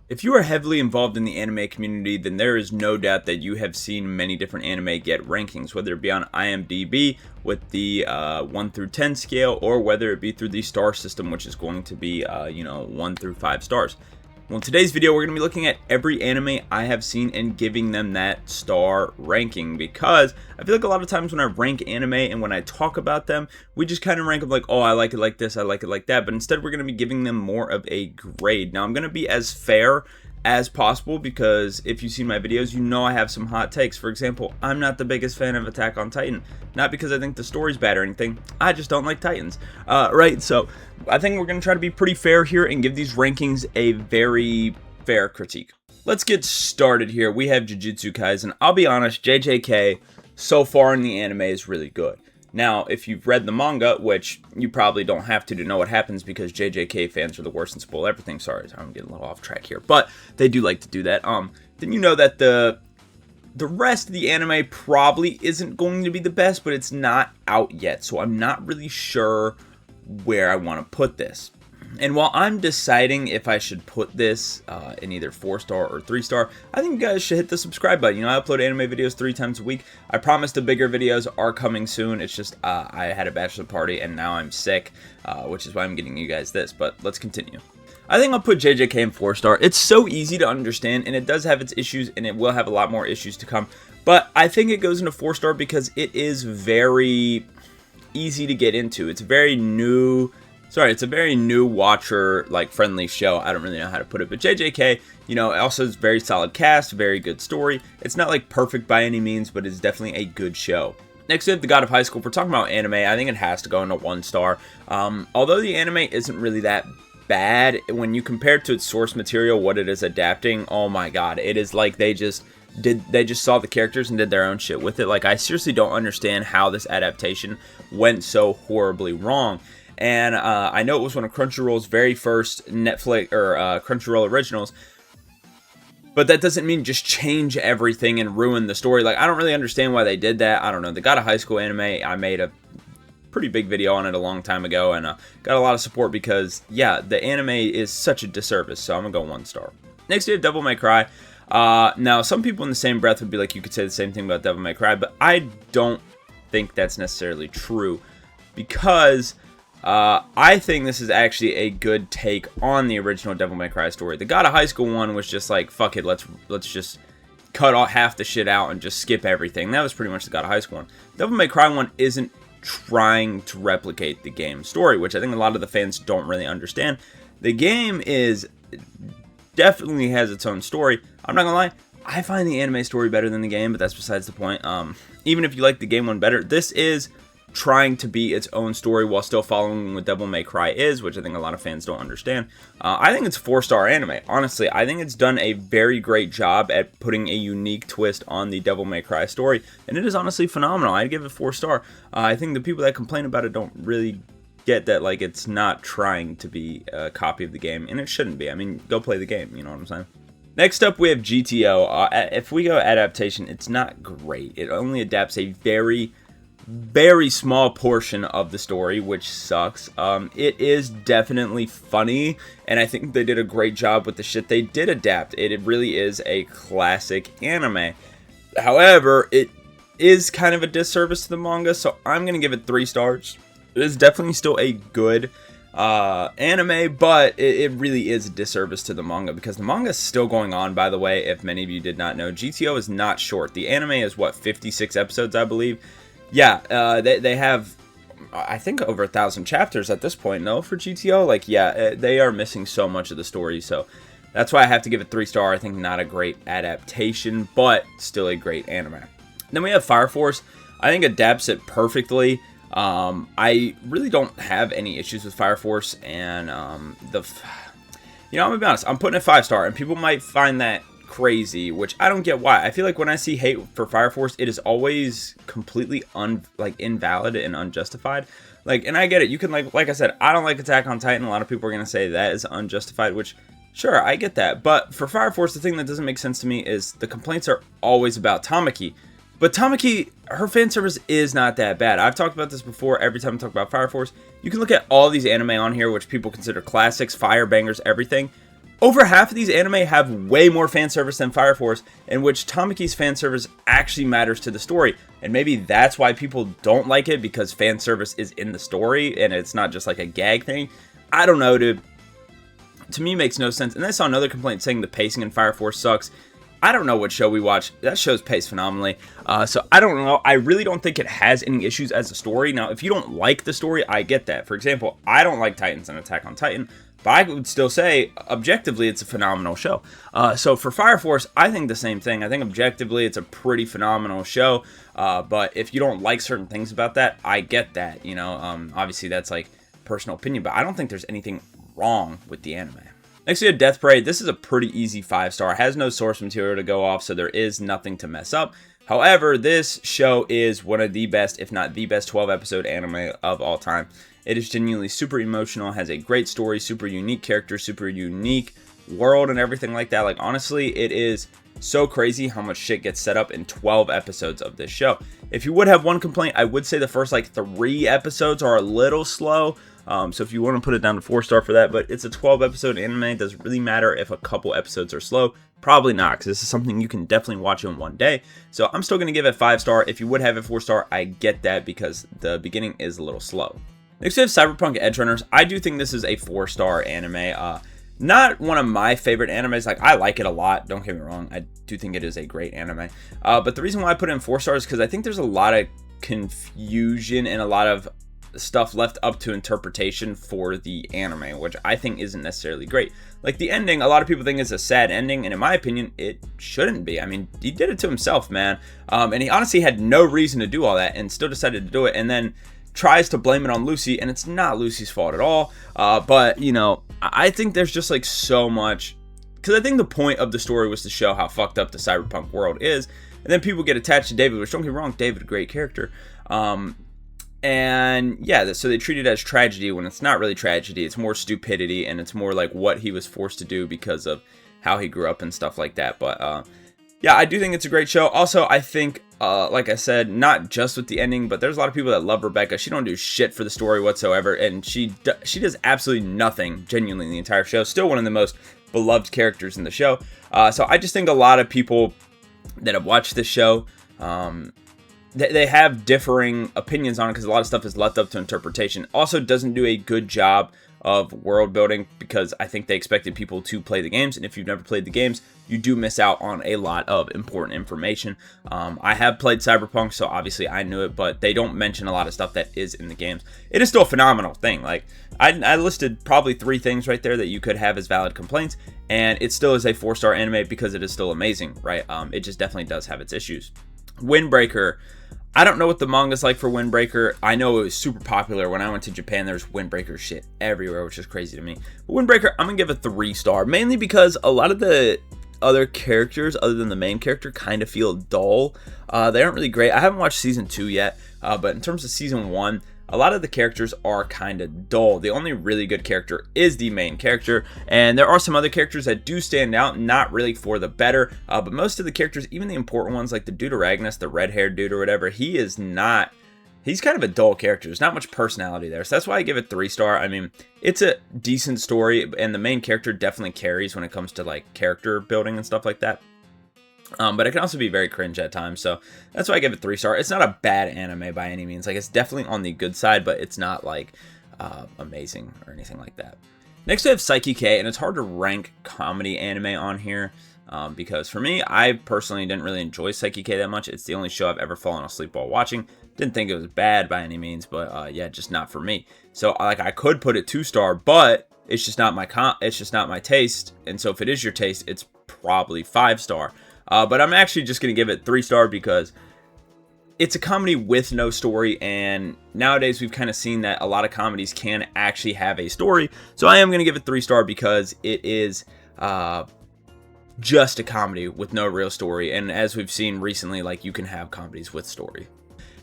If you are heavily involved in the anime community, then there is no doubt that you have seen many different anime get rankings, whether it be on IMDb with the 1 through 10 scale, or whether it be through the star system, which is going to be 1 through 5 stars. Well, in today's video, we're going to be looking at every anime I have seen and giving them that star ranking, because I feel like a lot of times when I rank anime and when I talk about them, we just kind of rank them like, oh, I like it like this, I like it like that, but instead we're going to be giving them more of a grade. Now, I'm going to be as fair as possible, because if you've seen my videos, you know I have some hot takes. For example, I'm not the biggest fan of Attack on Titan, not because I think the story's bad or anything, I just don't like Titans, right? So I think we're going to try to be pretty fair here and give these rankings a very fair critique. Let's get started here. We have Jujutsu Kaisen. I'll be honest, JJK so far in the anime is really good. Now, if you've read the manga, which you probably don't have to know what happens, because JJK fans are the worst and spoil everything. Sorry, I'm getting a little off track here, but they do like to do that. Then you know that the rest of the anime probably isn't going to be the best, but it's not out yet, so I'm not really sure where I want to put this. And while I'm deciding if I should put this in either 4-star or 3-star, I think you guys should hit the subscribe button. You know, I upload anime videos 3 times a week. I promise the bigger videos are coming soon. It's just I had a bachelor party and now I'm sick, which is why I'm getting you guys this. But let's continue. I think I'll put JJK in 4-star. It's so easy to understand, and it does have its issues, and it will have a lot more issues to come. But I think it goes into 4-star because it is very easy to get into. It's very new. Sorry, it's a very new watcher, like, friendly show. I don't really know how to put it, but JJK, you know, also is very solid cast, very good story. It's not, like, perfect by any means, but it's definitely a good show. Next, we have The God of High School. If we're talking about anime, I think it has to go into 1-star. Although the anime isn't really that bad, when you compare it to its source material, what it is adapting, oh my god, it is like they just saw the characters and did their own shit with it. Like, I seriously don't understand how this adaptation went so horribly wrong. And I know it was one of Crunchyroll's very first Netflix or Crunchyroll originals, but that doesn't mean just change everything and ruin the story. Like, I don't really understand why they did that. I don't know. The God of High School anime, I made a pretty big video on it a long time ago, and got a lot of support because, yeah, the anime is such a disservice, so I'm gonna go 1-star. Next, we have Devil May Cry. Now, some people in the same breath would be like, you could say the same thing about Devil May Cry, but I don't think that's necessarily true, because I think this is actually a good take on the original Devil May Cry story. The God of High School one was just like, fuck it, let's just cut off half the shit out and just skip everything. That was pretty much the God of High School one. Devil May Cry one isn't trying to replicate the game story, which I think a lot of the fans don't really understand. The game definitely has its own story. I'm not gonna lie, I find the anime story better than the game, but that's besides the point. Even if you like the game one better, this is trying to be its own story while still following what Devil May Cry is, which I think a lot of fans don't understand. I think it's 4-star anime. Honestly, I think it's done a very great job at putting a unique twist on the Devil May Cry story, and it is honestly phenomenal. I'd give it 4-star. I think the people that complain about it don't really get that, like, it's not trying to be a copy of the game, and it shouldn't be. I mean, go play the game, you know what I'm saying? Next up, we have GTO. If we go adaptation, it's not great. It only adapts a very small portion of the story, which sucks. It is definitely funny, and I think they did a great job with the shit they did adapt. It really is a classic anime. However, it is kind of a disservice to the manga, so I'm gonna give it 3 stars. It is definitely still a good anime, but it really is a disservice to the manga, because the manga is still going on, by the way, if many of you did not know. GTO is not short. The anime is, what, 56 episodes, I believe? Yeah, they have, I think, over 1,000 chapters at this point, no, for GTO? Like, yeah, they are missing so much of the story, so that's why I have to give it 3-star. I think not a great adaptation, but still a great anime. Then we have Fire Force. I think adapts it perfectly. I really don't have any issues with Fire Force, and I'm gonna be honest, I'm putting it 5-star, and people might find that crazy, which I don't get why. I feel like when I see hate for Fire Force, it is always completely invalid and unjustified. Like, and I get it. You can, like I said, I don't like Attack on Titan. A lot of people are gonna say that is unjustified, which, sure, I get that. But for Fire Force, the thing that doesn't make sense to me is the complaints are always about Tamaki. But Tamaki, her fan service is not that bad. I've talked about this before every time I talk about Fire Force. You can look at all these anime on here, which people consider classics, fire bangers, everything. Over half of these anime have way more fan service than Fire Force, in which Tamaki's fan service actually matters to the story. And maybe that's why people don't like it, because fan service is in the story and it's not just like a gag thing. I don't know, dude. To me, it makes no sense. And I saw another complaint saying the pacing in Fire Force sucks. I don't know what show we watch. That show's paced phenomenally. So I don't know. I really don't think it has any issues as a story. Now, if you don't like the story, I get that. For example, I don't like Titans and Attack on Titan, but I would still say, objectively, it's a phenomenal show. So for Fire Force, I think the same thing. I think objectively, it's a pretty phenomenal show. But if you don't like certain things about that, I get that. You know, obviously that's like personal opinion, but I don't think there's anything wrong with the anime. Next we have Death Parade. This is a pretty easy 5-star. It has no source material to go off, so there is nothing to mess up. However, this show is one of the best, if not the best, 12-episode anime of all time. It is genuinely super emotional, has a great story, super unique character, super unique world, and everything like that. Like, honestly, it is so crazy how much shit gets set up in 12 episodes of this show. If you would have one complaint, I would say the first, like, 3 episodes are a little slow. So if you want to put it down to 4-star for that, but it's a 12-episode anime. It doesn't really matter if a couple episodes are slow. Probably not, because this is something you can definitely watch in one day. So I'm still going to give it 5-star. If you would have it 4-star, I get that, because the beginning is a little slow. Next we have Cyberpunk Edgerunners. I do think this is a 4-star anime. Not one of my favorite animes. Like, I like it a lot, don't get me wrong. I do think it is a great anime. But the reason why I put it in 4 stars is because I think there's a lot of confusion and a lot of stuff left up to interpretation for the anime, which I think isn't necessarily great. Like, the ending, a lot of people think is a sad ending, and in my opinion, it shouldn't be. I mean, he did it to himself, man. And he honestly had no reason to do all that and still decided to do it, and then tries to blame it on Lucy, and it's not Lucy's fault at all. But, you know, I think there's just like so much, because I think the point of the story was to show how fucked up the cyberpunk world is, and then people get attached to David, which, don't get me wrong, David, a great character. And yeah, so they treat it as tragedy when it's not really tragedy. It's more stupidity, and it's more like what he was forced to do because of how he grew up and stuff like that. But yeah, I do think it's a great show. Also, I think, like I said, not just with the ending, but there's a lot of people that love Rebecca. She don't do shit for the story whatsoever, and she does absolutely nothing genuinely in the entire show. Still one of the most beloved characters in the show. So I just think a lot of people that have watched this show, they have differing opinions on it, because a lot of stuff is left up to interpretation. Also doesn't do a good job of world building, because I think they expected people to play the games, and if you've never played the games, you do miss out on a lot of important information. I have played Cyberpunk, so obviously I knew it, but they don't mention a lot of stuff that is in the games. It is still a phenomenal thing. Like, I listed probably 3 things right there that you could have as valid complaints, and it still is a 4-star anime because it is still amazing, right? It just definitely does have its issues. Windbreaker. I don't know what the manga's like for Windbreaker. I know it was super popular. When I went to Japan, there's Windbreaker shit everywhere, which is crazy to me. But Windbreaker, I'm going to give a 3-star, mainly because a lot of the other characters, other than the main character, kind of feel dull. They aren't really great. I haven't watched Season 2 yet, but in terms of Season 1, a lot of the characters are kind of dull. The only really good character is the main character, and there are some other characters that do stand out, not really for the better, but most of the characters, even the important ones like the dude Agnes, the red-haired dude or whatever, he's kind of a dull character. There's not much personality there, so that's why I give it 3-star. I mean, it's a decent story, and the main character definitely carries when it comes to like character building and stuff like that. But it can also be very cringe at times, so that's why I give it 3-star. It's not a bad anime by any means. Like, it's definitely on the good side, but it's not like amazing or anything like that. Next we have Saiki-K, and it's hard to rank comedy anime on here because for me, I personally didn't really enjoy Saiki-K that much. It's the only show I've ever fallen asleep while watching. Didn't think it was bad by any means, but yeah, just not for me. So like, I could put it 2-star, but it's just not my taste. And so if it is your taste, it's probably 5-star. But I'm actually just going to give it 3-star because it's a comedy with no story, and nowadays we've kind of seen that a lot of comedies can actually have a story. So I am going to give it 3-star because it is just a comedy with no real story, and as we've seen recently, like, you can have comedies with story.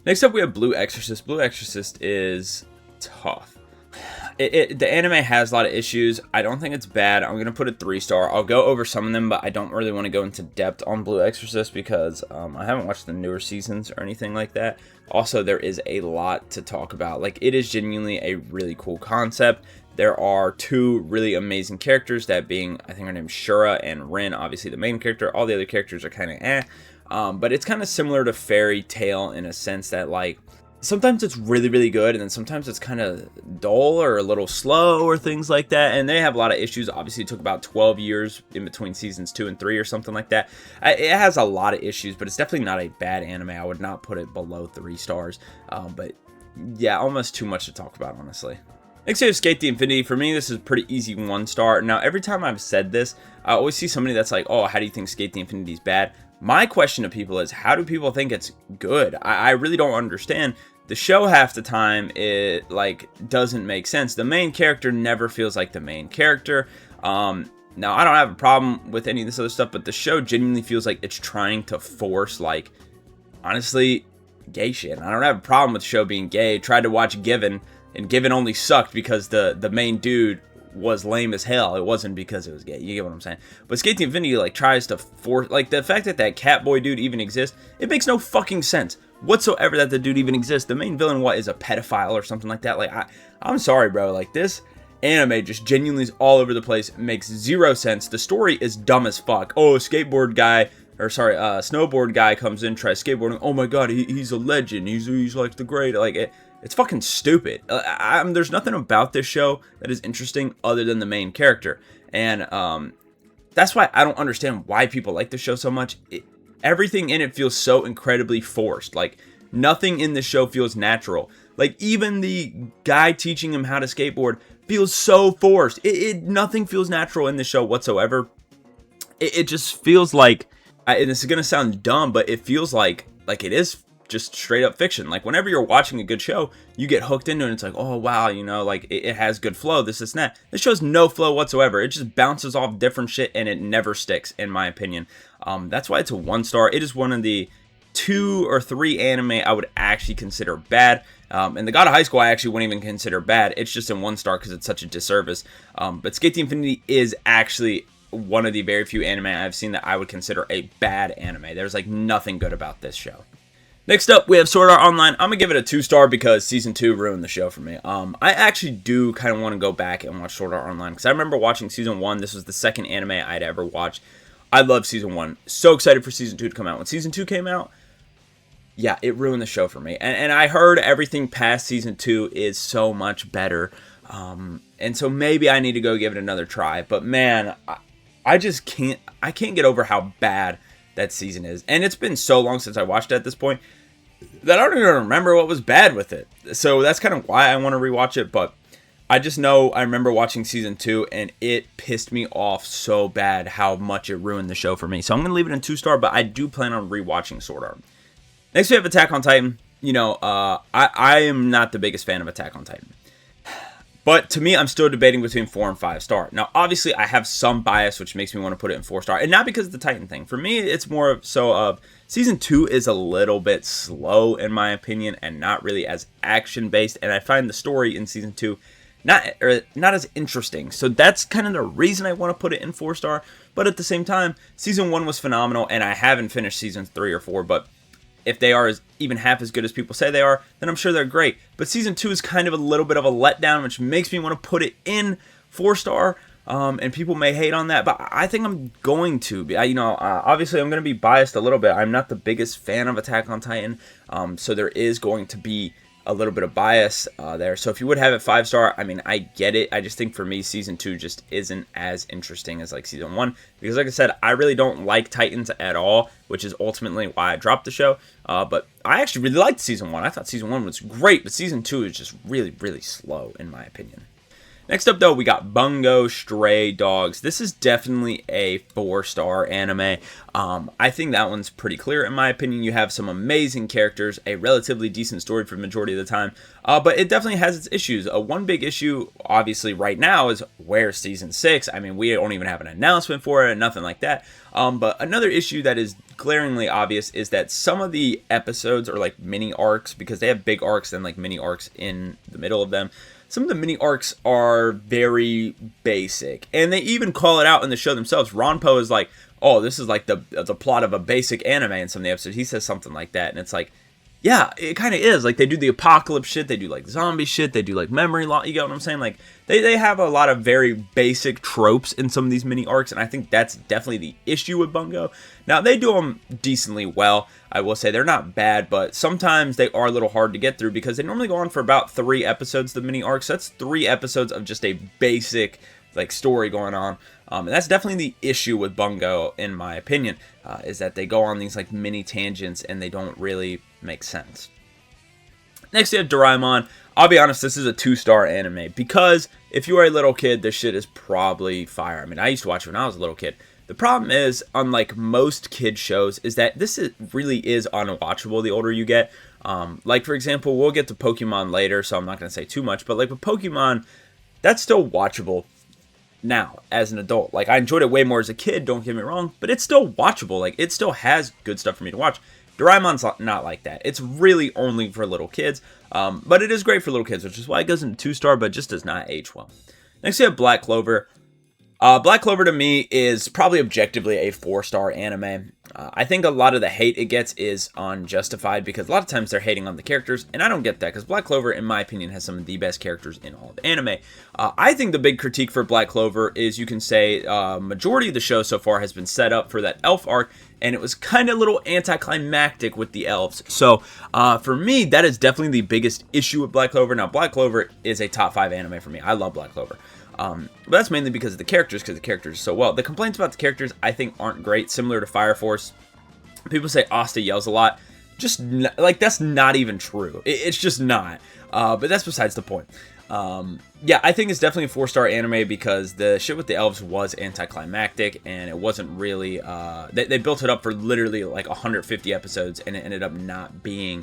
Next up we have Blue Exorcist. Blue Exorcist is tough. The anime has a lot of issues. I don't think it's bad. I'm going to put it 3-star. I'll go over some of them, but I don't really want to go into depth on Blue Exorcist because I haven't watched the newer seasons or anything like that. Also, there is a lot to talk about. Like, it is genuinely a really cool concept. There are 2 really amazing characters, that being, I think her name's Shura and Rin, obviously the main character. All the other characters are kind of but it's kind of similar to Fairy Tail in a sense that, like, sometimes it's really, really good, and then sometimes it's kind of dull or a little slow or things like that, and they have a lot of issues. Obviously, it took about 12 years in between seasons 2 and 3 or something like that. It has a lot of issues, but it's definitely not a bad anime. I would not put it below 3 stars, but yeah, almost too much to talk about, honestly. Next we have Skate the Infinity. For me, this is a pretty easy 1-star. Now, every time I've said this, I always see somebody that's like, oh, how do you think Skate the Infinity is bad? My question to people is, how do people think it's good? I really don't understand. The show, half the time, it like doesn't make sense. The main character never feels like the main character. Now, I don't have a problem with any of this other stuff, but the show genuinely feels like it's trying to force, like, honestly, gay shit. I don't have a problem with the show being gay. Tried to watch Given, and Given only sucked because the main dude was lame as hell. It wasn't because it was gay. You get what I'm saying? But Skate the Infinity, like, tries to force, like, the fact that Catboy dude even exists, it makes no fucking sense whatsoever that the dude even exists. The main villain, what, is a pedophile or something like that? Like, I'm sorry, bro. Like, this anime just genuinely is all over the place. It makes zero sense. The story is dumb as fuck. Oh, snowboard guy comes in, tries skateboarding. Oh my god, he's a legend. He's like the great. Like, it's fucking stupid. There's nothing about this show that is interesting other than the main character. And that's why I don't understand why people like the show so much. Everything in it feels so incredibly forced. Like, nothing in the show feels natural. Like, even the guy teaching him how to skateboard feels so forced. Nothing feels natural in the show whatsoever. It just feels like, and this is going to sound dumb, but it feels like it is just straight up fiction. Like, whenever you're watching a good show, you get hooked into it, and it's like, oh wow, you know, like, it has good flow, this and that. This show has no flow whatsoever. It just bounces off different shit, and it never sticks, in my opinion. That's why it's a 1-star. It is one of the 2 or 3 anime I would actually consider bad. And the God of High School I actually wouldn't even consider bad. It's just in 1-star because it's such a disservice. But Skate the Infinity is actually one of the very few anime I've seen that I would consider a bad anime. There's like nothing good about this show. Next up, we have Sword Art Online. I'm going to give it a 2-star because Season 2 ruined the show for me. I actually do kind of want to go back and watch Sword Art Online because I remember watching Season 1. This was the second anime I'd ever watched. I love Season 1. So excited for Season 2 to come out. When Season 2 came out, yeah, it ruined the show for me. And I heard everything past Season 2 is so much better. And so maybe I need to go give it another try. But man, I just can't get over how bad that season is. And it's been so long since I watched it at this point that I don't even remember what was bad with it. So that's kind of why I want to rewatch it. But I just know I remember watching Season 2 and it pissed me off so bad how much it ruined the show for me. So I'm going to leave it in 2-star, but I do plan on rewatching Sword Art. Next we have Attack on Titan. You know, I am not the biggest fan of Attack on Titan. But to me, I'm still debating between 4 and 5-star. Now, obviously, I have some bias, which makes me want to put it in 4-star. And not because of the Titan thing. For me, it's more so of Season 2 is a little bit slow, in my opinion, and not really as action-based. And I find the story in Season 2 not as interesting. So that's kind of the reason I want to put it in 4-star. But at the same time, Season 1 was phenomenal, and I haven't finished Seasons 3 or 4, but if they are even half as good as people say they are, then I'm sure they're great. But Season 2 is kind of a little bit of a letdown, which makes me want to put it in 4-star. And people may hate on that, but I think I'm going to. Obviously I'm going to be biased a little bit. I'm not the biggest fan of Attack on Titan, so there is going to be a little bit of bias there. So if you would have it 5-star, I mean, I get it. I just think for me, Season 2 just isn't as interesting as like Season 1. Because like I said, I really don't like Titans at all, which is ultimately why I dropped the show. But I actually really liked Season 1. I thought Season 1 was great, but Season 2 is just really, really slow, in my opinion. Next up, though, we got Bungo Stray Dogs. This is definitely a 4-star anime. I think that one's pretty clear, in my opinion. You have some amazing characters, a relatively decent story for the majority of the time, but it definitely has its issues. One big issue, obviously, right now is where's Season 6? I mean, we don't even have an announcement for it, nothing like that. But another issue that is glaringly obvious is that some of the episodes are like mini arcs, because they have big arcs and like mini arcs in the middle of them. some of the mini arcs are very basic, and they even call it out in the show themselves. Ronpo is like, oh, this is like the plot of a basic anime in some of the episodes. He says something like that, and it's like, yeah, it kind of is. Like, they do the apocalypse shit, they do like zombie shit, they do like memory loss, you get what I'm saying? Like, they have a lot of very basic tropes in some of these mini arcs, and I think that's definitely the issue with Bungo. Now, they do them decently well. I will say they're not bad, but sometimes they are a little hard to get through because they normally go on for about 3 episodes, the mini arcs. So that's 3 episodes of just a basic like story going on. And that's definitely the issue with Bungo, in my opinion, is that they go on these like mini tangents and they don't really make sense. Next, you have Doraemon. I'll be honest, this is a 2-star anime because if you are a little kid, this shit is probably fire. I mean, I used to watch it when I was a little kid. The problem is, unlike most kid shows, is that this really is unwatchable the older you get. Like, for example, we'll get to Pokemon later, so I'm not going to say too much, but like with Pokemon, that's still watchable now as an adult. Like, I enjoyed it way more as a kid, don't get me wrong, but it's still watchable. Like, it still has good stuff for me to watch. Doraemon's not like that. It's really only for little kids, but it is great for little kids, which is why it goes into 2-star, but just does not age well. Next, we have Black Clover. Black Clover to me is probably objectively a 4-star anime. I think a lot of the hate it gets is unjustified because a lot of times they're hating on the characters, and I don't get that because Black Clover, in my opinion, has some of the best characters in all of anime. I think the big critique for Black Clover is you can say majority of the show so far has been set up for that elf arc, and it was kind of a little anticlimactic with the elves. So for me, that is definitely the biggest issue with Black Clover. Now, Black Clover is a top 5 anime for me. I love Black Clover. But that's mainly because of the characters, because the characters are so well. The complaints about the characters, I think, aren't great. Similar to Fire Force, people say Asta yells a lot. Just, like, that's not even true. It's just not. But that's besides the point. Yeah, I think it's definitely a 4-star anime because the shit with the elves was anticlimactic, and it wasn't really, they built it up for literally, like, 150 episodes, and it ended up not being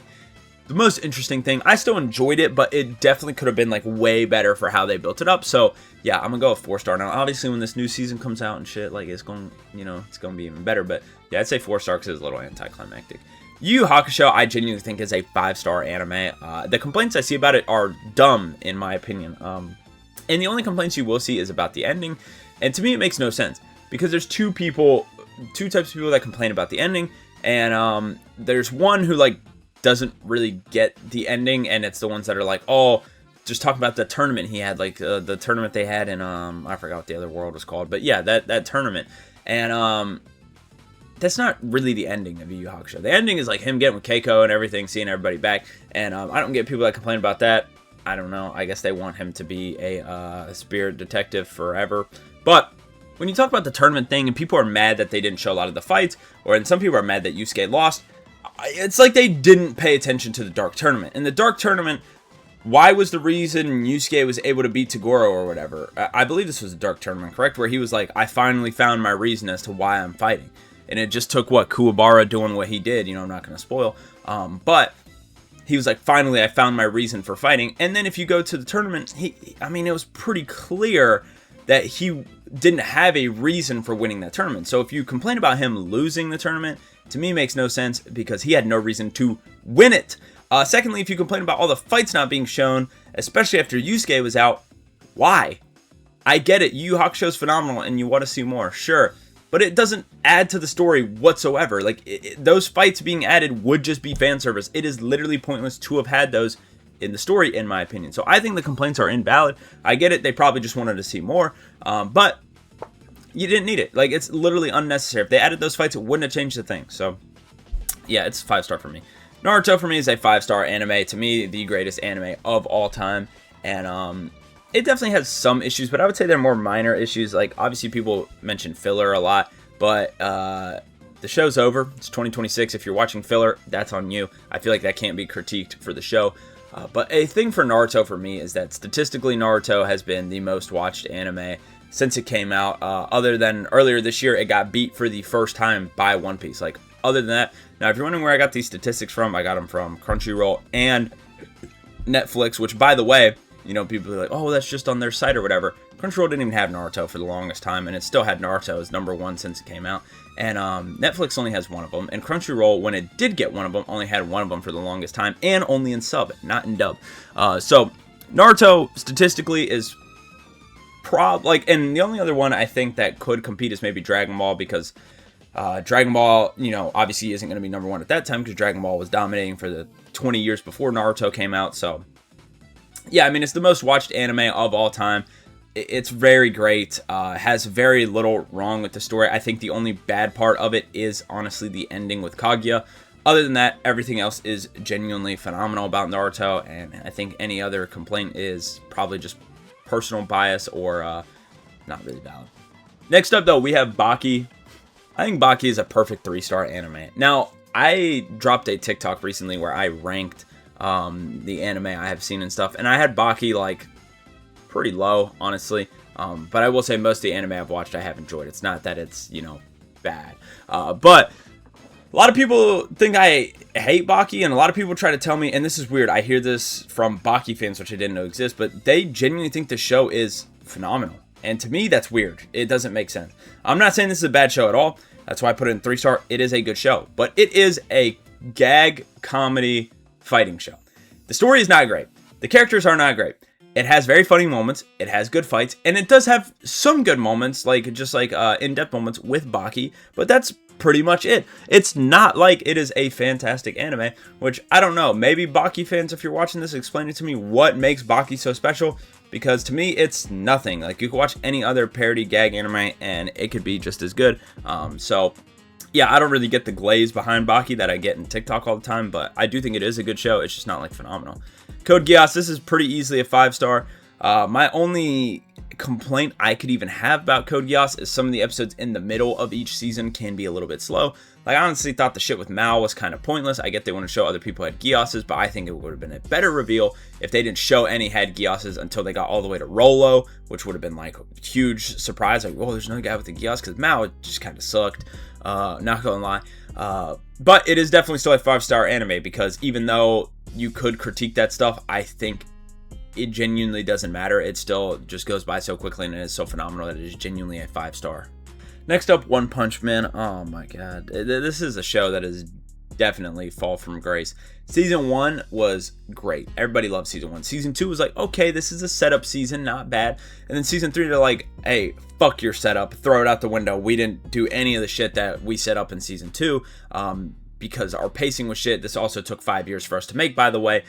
the most interesting thing. I still enjoyed it, but it definitely could have been like way better for how they built it up. So yeah, I'm gonna go with 4-star. Now, obviously, when this new season comes out and shit, like it's going, it's gonna be even better. But yeah, I'd say 4-star because it's a little anticlimactic. Yu Yu Hakusho, I genuinely think is a 5-star anime. The complaints I see about it are dumb, in my opinion. And the only complaints you will see is about the ending. And to me, it makes no sense because there's two types of people that complain about the ending, and there's one who like doesn't really get the ending, and it's the ones that are like, oh, just talking about the tournament he had, like the tournament they had in I forgot what the other world was called, but yeah, that tournament, and that's not really the ending of Yu Yu Hakusho. The ending is like him getting with Keiko and everything, seeing everybody back, and I don't get people that complain about that. I don't know, I guess they want him to be a spirit detective forever. But when you talk about the tournament thing and people are mad that they didn't show a lot of the fights, or and some people are mad that Yusuke lost, it's like they didn't pay attention to the Dark Tournament. In the Dark Tournament, why was the reason Yusuke was able to beat Toguro or whatever? I believe this was the Dark Tournament, correct? Where he was like, I finally found my reason as to why I'm fighting. And it just took, Kuwabara doing what he did. I'm not going to spoil. But he was like, finally, I found my reason for fighting. And then if you go to the tournament, it was pretty clear that he didn't have a reason for winning that tournament. So if you complain about him losing the tournament, to me makes no sense because he had no reason to win it. Secondly, if you complain about all the fights not being shown, especially after Yusuke was out, why? I get it, Yu Yu Hakusho is phenomenal and you want to see more, sure. But it doesn't add to the story whatsoever. Like, those fights being added would just be fan service. It is literally pointless to have had those in the story, in my opinion. So I think the complaints are invalid. I get it, they probably just wanted to see more, but you didn't need it. Like, it's literally unnecessary. If they added those fights, it wouldn't have changed the thing. So yeah, it's 5-star for me. Naruto for me is a 5-star anime. To me, the greatest anime of all time. And it definitely has some issues, but I would say they're more minor issues. Like, obviously people mention filler a lot, but the show's over. It's 2026. If you're watching filler, that's on you. I feel like that can't be critiqued for the show. But a thing for Naruto for me is that statistically Naruto has been the most watched anime since it came out. Other than earlier this year, it got beat for the first time by One Piece. Like, other than that, now if you're wondering where I got these statistics from, I got them from Crunchyroll and Netflix, which, by the way, people are like, oh, that's just on their site or whatever. Crunchyroll didn't even have Naruto for the longest time, and it still had Naruto as #1 since it came out. And Netflix only has one of them, and Crunchyroll, when it did get one of them, only had one of them for the longest time, and only in sub, not in dub. So Naruto statistically is and the only other one I think that could compete is maybe Dragon Ball, because Dragon Ball, obviously isn't going to be number one at that time because Dragon Ball was dominating for the 20 years before Naruto came out. So yeah, I mean, it's the most watched anime of all time. It's very great. Has very little wrong with the story. I think the only bad part of it is honestly the ending with Kaguya. Other than that, everything else is genuinely phenomenal about Naruto, and I think any other complaint is probably just personal bias or not really valid. Next up, though, we have Baki. I think Baki is a perfect 3-star anime. Now, I dropped a TikTok recently where I ranked the anime I have seen and stuff, and I had Baki like pretty low, honestly. But I will say most of the anime I've watched I have enjoyed. It's not that it's bad, but a lot of people think I hate Baki, and a lot of people try to tell me, and this is weird, I hear this from Baki fans, which I didn't know exist, but they genuinely think the show is phenomenal. And to me, that's weird. It doesn't make sense. I'm not saying this is a bad show at all. That's why I put it in 3-star. It is a good show, but it is a gag comedy fighting show. The story is not great. The characters are not great. It has very funny moments. It has good fights, and it does have some good moments, like in-depth moments with Baki, but that's pretty much it. It's not like it is a fantastic anime, which I don't know. Maybe Baki fans, if you're watching this, explain it to me what makes Baki so special, because to me, it's nothing. Like, you could watch any other parody gag anime, and it could be just as good. So yeah, I don't really get the glaze behind Baki that I get in TikTok all the time, but I do think it is a good show. It's just not like phenomenal. Code Geass, this is pretty easily a 5-star. My only complaint I could even have about Code Geass is some of the episodes in the middle of each season can be a little bit slow. Like, I honestly thought the shit with Mao was kind of pointless. I get they want to show other people had Geasses, but I think it would have been a better reveal if they didn't show any had Geasses until they got all the way to Rolo, which would have been like a huge surprise. Like, oh, there's no guy with a Geass, because Mao just kind of sucked. Not gonna lie. But it is definitely still a 5-star anime, because even though you could critique that stuff, I think it genuinely doesn't matter. It still just goes by so quickly, and it is so phenomenal that it is genuinely a 5-star. Next up, One Punch Man. Oh my god. This is a show that is definitely fall from grace. Season 1 was great. Everybody loved Season 1. Season 2 was like, okay, this is a setup season, not bad. And then Season 3, they're like, hey, fuck your setup. Throw it out the window. We didn't do any of the shit that we set up in Season 2. Because our pacing was shit. This also took 5 years for us to make, by the way,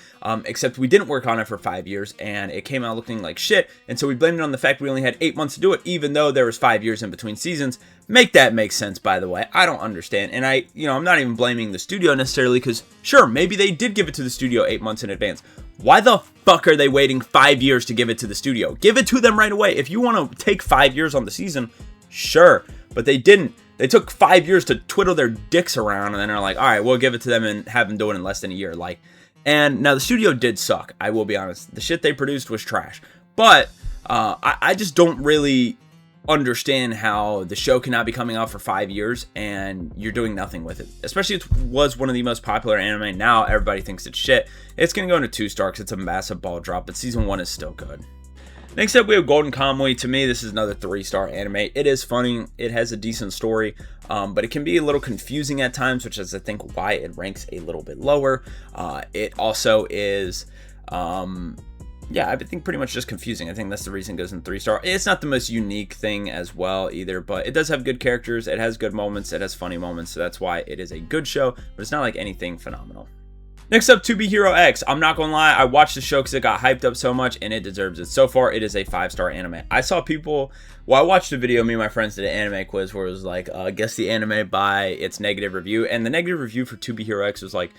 except we didn't work on it for 5 years, and it came out looking like shit, and so we blamed it on the fact we only had 8 months to do it, even though there was 5 years in between seasons. Make that make sense, by the way. I don't understand, and I'm not even blaming the studio necessarily, because sure, maybe they did give it to the studio 8 months in advance. Why the fuck are they waiting 5 years to give it to the studio? Give it to them right away. If you want to take 5 years on the season, sure, but they didn't. They took 5 years to twiddle their dicks around, and then they're like, all right, we'll give it to them and have them do it in less than a year. And now the studio did suck. I will be honest. The shit they produced was trash. But I just don't really understand how the show cannot be coming out for 5 years and you're doing nothing with it. Especially it was one of the most popular anime. Now everybody thinks it's shit. It's going to go into 2-star because it's a massive ball drop, but Season 1 is still good. Next up, we have Golden Kamuy. To me, this is another 3-star anime. It is funny. It has a decent story, but it can be a little confusing at times, which is, I think, why it ranks a little bit lower. It also is, I think pretty much just confusing. I think that's the reason it goes in 3-star. It's not the most unique thing as well either, but it does have good characters. It has good moments. It has funny moments, so that's why it is a good show, but it's not like anything phenomenal. Next up, To Be Hero X. I'm not gonna lie, I watched the show because it got hyped up so much, and it deserves it. So far, it is a 5-star anime. I saw people, I watched a video, me and my friends did an anime quiz where it was like, guess the anime by its negative review, and the negative review for To Be Hero X was like,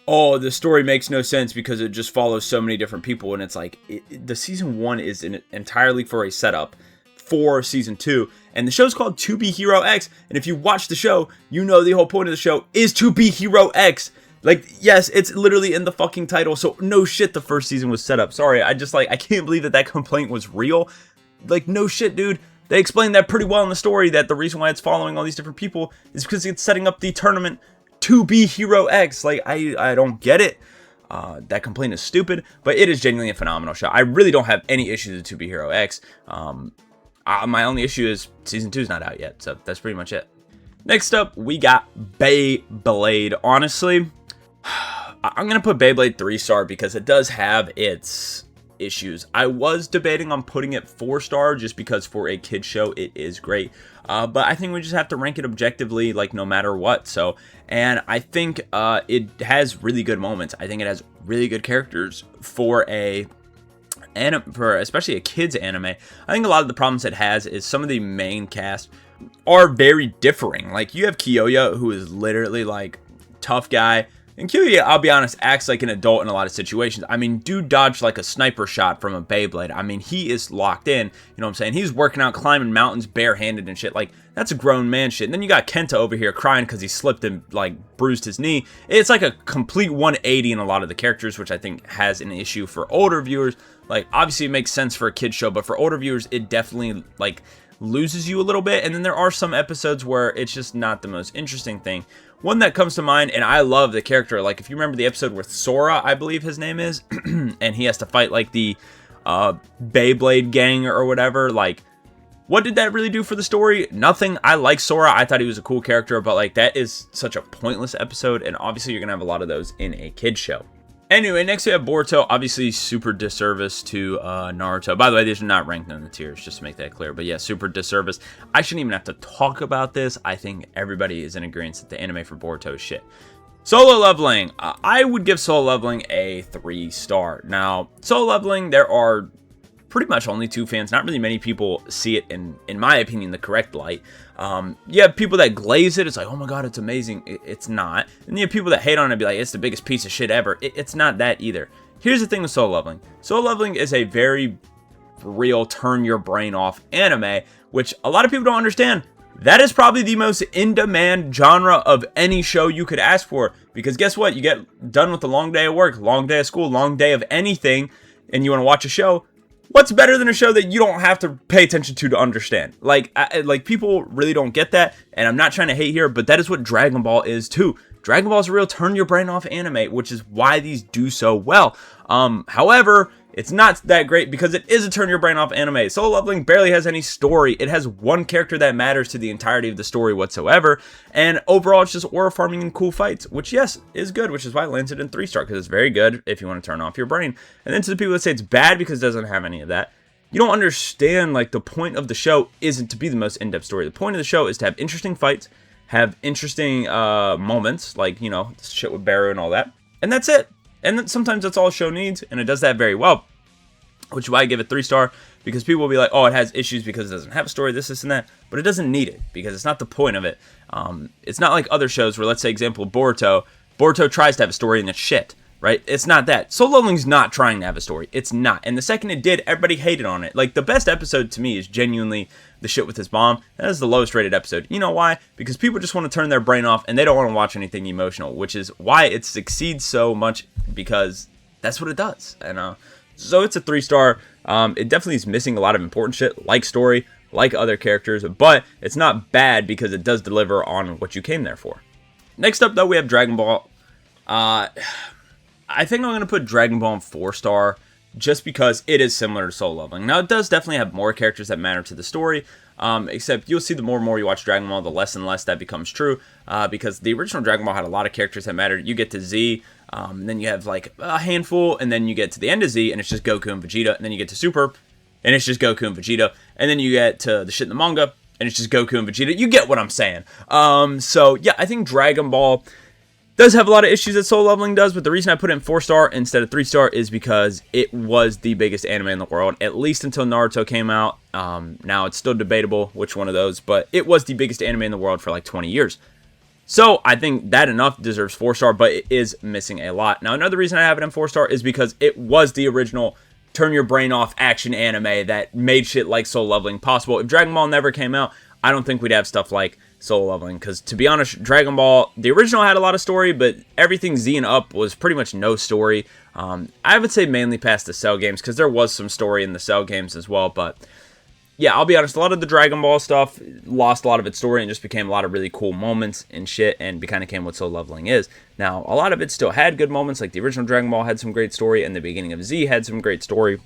oh, the story makes no sense because it just follows so many different people, and it's like, the Season 1 is entirely for a setup for Season 2, and the show's called To Be Hero X, and if you watch the show, you know the whole point of the show is to be Hero X. Like, yes, it's literally in the fucking title, so no shit the first season was set up. Sorry, I can't believe that complaint was real. Like, no shit, dude. They explained that pretty well in the story, that the reason why it's following all these different people is because it's setting up the tournament to be Hero X. Like, I don't get it. That complaint is stupid, but it is genuinely a phenomenal show. I really don't have any issues with To Be Hero X. My only issue is Season 2 is not out yet, so that's pretty much it. Next up, we got Beyblade. Honestly, I'm going to put Beyblade 3-star because it does have its issues. I was debating on putting it 4-star just because for a kid show it is great, but I think we just have to rank it objectively, like no matter what. So, and I think it has really good moments. I think it has really good characters for especially a kids anime. I think a lot of the problems it has is some of the main cast are very differing. Like you have Kyoya, who is literally like tough guy. And Kyoya, I'll be honest, acts like an adult in a lot of situations. I mean, dude dodged like a sniper shot from a Beyblade. I mean, he is locked in. You know what I'm saying? He's working out, climbing mountains barehanded and shit. Like, that's a grown man shit. And then you got Kenta over here crying because he slipped and, like, bruised his knee. It's like a complete 180 in a lot of the characters, which I think has an issue for older viewers. Like, obviously it makes sense for a kid's show, but for older viewers, it definitely, like, loses you a little bit. And then there are some episodes where it's just not the most interesting thing. One that comes to mind, and I love the character, like if you remember the episode with Sora, I believe his name is, and he has to fight like the Beyblade gang or whatever, like what did that really do for the story? Nothing. I like Sora. I thought he was a cool character, but like that is such a pointless episode, and obviously you're gonna have a lot of those in a kid's show. Anyway, next we have Boruto. Obviously, super disservice to Naruto. By the way, these are not ranked in the tiers, just to make that clear. But yeah, super disservice. I shouldn't even have to talk about this. I think everybody is in agreement that the anime for Boruto is shit. Solo Leveling. I would give Solo Leveling a 3-star. Now, Solo Leveling, there are pretty much only 2 fans. Not really many people see it in my opinion, the correct light. You have people that glaze it. It's like, oh my god, it's amazing. It's not. And you have people that hate on it and be like, it's the biggest piece of shit ever. It's not that either. Here's the thing with Solo Leveling. Solo Leveling is a very real turn your brain off anime, which a lot of people don't understand. That is probably the most in-demand genre of any show you could ask for. Because guess what? You get done with a long day of work, long day of school, long day of anything, and you want to watch a show. What's better than a show that you don't have to pay attention to understand? Like people really don't get that, and I'm not trying to hate here, but that is what Dragon Ball is too. Dragon Ball is a real turn your brain off anime, which is why these do so well. However, it's not that great because it is a turn your brain off anime. Solo Leveling barely has any story. It has one character that matters to the entirety of the story whatsoever, and overall it's just aura farming and cool fights, which yes, is good, which is why it lands it in 3-star, because it's very good if you want to turn off your brain. And then to the people that say it's bad because it doesn't have any of that, you don't understand, like, the point of the show isn't to be the most in-depth story. The point of the show is to have interesting fights, have interesting moments, like, you know, shit with Baru and all that, and that's it. And then sometimes that's all a show needs, and it does that very well, which is why I give it 3-star, because people will be like, oh, it has issues because it doesn't have a story, this, and that, but it doesn't need it, because it's not the point of it. It's not like other shows where, let's say, example, Boruto tries to have a story and it's shit, right? It's not that. Solo Leveling's not trying to have a story. It's not. And the second it did, everybody hated on it. Like, the best episode to me is genuinely the shit with his mom. That is the lowest rated episode. You know why? Because people just want to turn their brain off and they don't want to watch anything emotional, which is why it succeeds so much, because that's what it does. And so it's a 3-star. It definitely is missing a lot of important shit, like story, like other characters, but it's not bad because it does deliver on what you came there for. Next up, though, we have Dragon Ball. I think I'm going to put Dragon Ball in 4-star just because it is similar to Solo Leveling. Now, it does definitely have more characters that matter to the story, except you'll see the more and more you watch Dragon Ball, the less and less that becomes true, because the original Dragon Ball had a lot of characters that mattered. You get to Z, and then you have like a handful, and then you get to the end of Z, and it's just Goku and Vegeta, and then you get to Super, and it's just Goku and Vegeta, and then you get to the shit in the manga, and it's just Goku and Vegeta. You get what I'm saying. So yeah, I think Dragon Ball does have a lot of issues that Solo Leveling does, but the reason I put it in 4-star instead of 3-star is because it was the biggest anime in the world, at least until Naruto came out. Now, it's still debatable which one of those, but it was the biggest anime in the world for like 20 years. So, I think that enough deserves 4-star, but it is missing a lot. Now, another reason I have it in 4-star is because it was the original turn your brain off action anime that made shit like Solo Leveling possible. If Dragon Ball never came out, I don't think we'd have stuff like Solo Leveling, because to be honest, Dragon Ball, the original had a lot of story, but everything Z and up was pretty much no story. I would say mainly past the Cell games, because there was some story in the Cell games as well, but yeah, I'll be honest, a lot of the Dragon Ball stuff lost a lot of its story and just became a lot of really cool moments and shit, and kind of became what Solo Leveling is. Now, a lot of it still had good moments, like the original Dragon Ball had some great story, and the beginning of Z had some great story,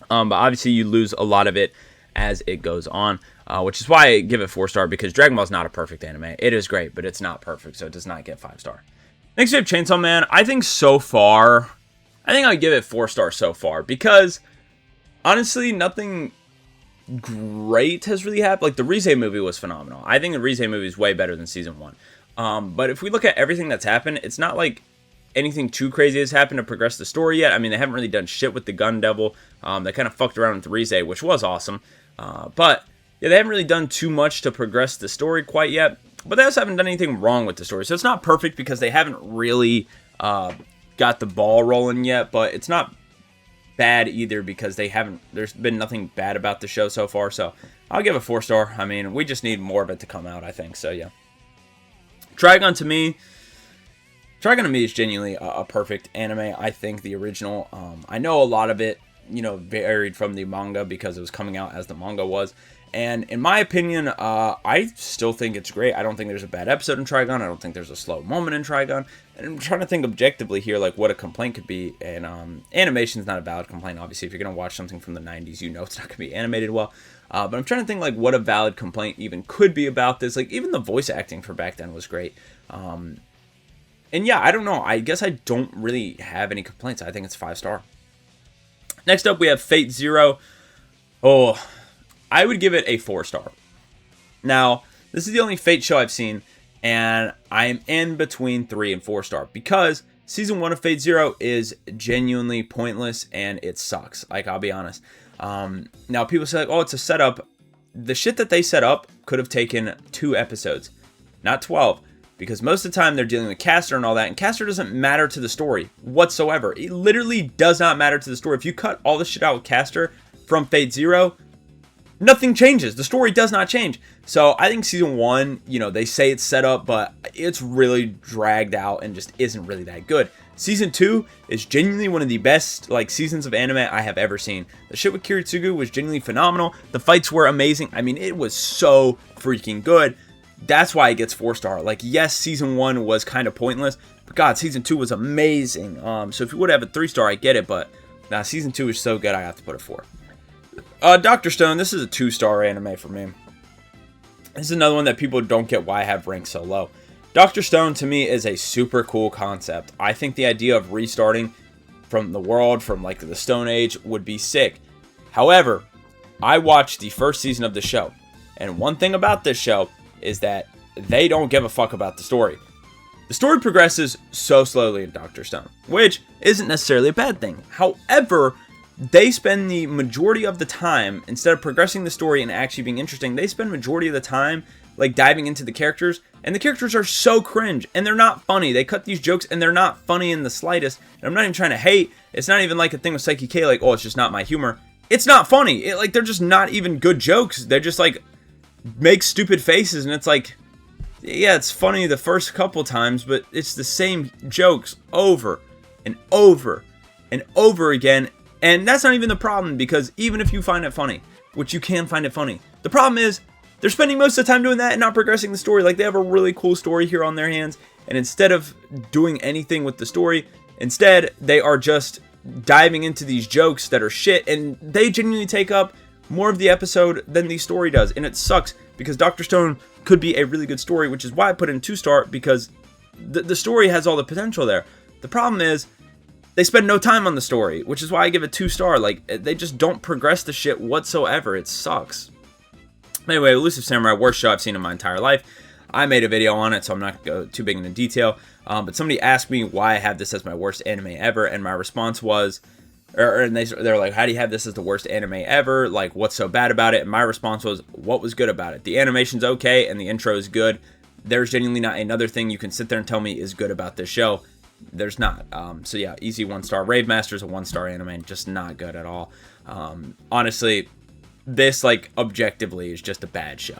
but obviously you lose a lot of it as it goes on, which is why I give it 4-star, because Dragon Ball is not a perfect anime. It is great, but it's not perfect, so it does not get 5-star. Next we have Chainsaw Man. I think so far, I think I would give it 4 stars so far because honestly, nothing great has really happened. Like the Rize movie was phenomenal. I think the Rize movie is way better than season 1. But if we look at everything that's happened, it's not like anything too crazy has happened to progress the story yet. I mean, they haven't really done shit with the Gun Devil. They kind of fucked around with the Rize, which was awesome. But yeah, they haven't really done too much to progress the story quite yet. But they also haven't done anything wrong with the story. So it's not perfect because they haven't really got the ball rolling yet. But it's not bad either because there's been nothing bad about the show so far. So I'll give it 4 star. I mean, we just need more of it to come out, I think. So yeah. Trigun to me is genuinely a perfect anime. I think the original, I know a lot of it, varied from the manga because it was coming out as the manga was. And in my opinion, I still think it's great. I don't think there's a bad episode in Trigun. I don't think there's a slow moment in Trigun. And I'm trying to think objectively here, like what a complaint could be. And animation's not a valid complaint. Obviously, if you're going to watch something from the 90s, it's not going to be animated well. But I'm trying to think like what a valid complaint even could be about this. Like even the voice acting for back then was great. And yeah, I don't know. I guess I don't really have any complaints. I think it's 5 star. Next up, we have Fate Zero. Oh, I would give it a 4 star. Now, this is the only Fate show I've seen, and I am in between 3 and 4 star because season 1 of Fate Zero is genuinely pointless and it sucks. Like, I'll be honest. Now, people say, like, oh, it's a setup. The shit that they set up could have taken 2 episodes, not 12. Because most of the time they're dealing with Castor and all that, and Castor doesn't matter to the story whatsoever. It literally does not matter to the story. If you cut all the shit out with Castor from Fate Zero, nothing changes. The story does not change. So I think season 1, they say it's set up, but it's really dragged out and just isn't really that good. Season 2 is genuinely one of the best seasons of anime I have ever seen. The shit with Kiritsugu was genuinely phenomenal. The fights were amazing. I mean, it was so freaking good. That's why it gets 4 star. Yes, season 1 was kind of pointless, but God, season 2 was amazing. So if you would have a 3 star, I get it, but now season 2 is so good, I have to put it 4. Dr. Stone, this is a 2 star anime for me. This is another one that people don't get why I have ranked so low. Dr. Stone to me is a super cool concept. I think the idea of restarting from the world from the Stone Age would be sick. However, I watched the first season of the show, and one thing about this show is that they don't give a fuck about the story. The story progresses so slowly in Dr. Stone, which isn't necessarily a bad thing. However, they spend the majority of the time, instead of progressing the story and actually being interesting, they spend majority of the time diving into the characters, and the characters are so cringe, and they're not funny. They cut these jokes, and they're not funny in the slightest. And I'm not even trying to hate. It's not even like a thing with Psyche K, oh, it's just not my humor. It's not funny. They're just not even good jokes. They're just make stupid faces, and it's yeah, it's funny the first couple times, but it's the same jokes over and over and over again. And that's not even the problem, because even if you find it funny, which you can find it funny, the problem is they're spending most of the time doing that and not progressing the story. They have a really cool story here on their hands, and instead of doing anything with the story, instead they are just diving into these jokes that are shit, and they genuinely take up more of the episode than the story does, and it sucks because Dr. Stone could be a really good story, which is why I put in 2 star, because the story has all the potential there. The problem is they spend no time on the story, which is why I give it 2 star. They just don't progress the shit whatsoever. It sucks. Anyway, Elusive Samurai, worst show I've seen in my entire life. I made a video on it, so I'm not going to go too big into detail. But somebody asked me why I have this as my worst anime ever, and my response was, they're like, how do you have this as the worst anime ever? What's so bad about it? And my response was, what was good about it? The animation's okay, and the intro is good. There's genuinely not another thing you can sit there and tell me is good about this show. There's not. So yeah, easy 1 star. Rave Master's a 1 star anime, just not good at all. Honestly, this objectively is just a bad show.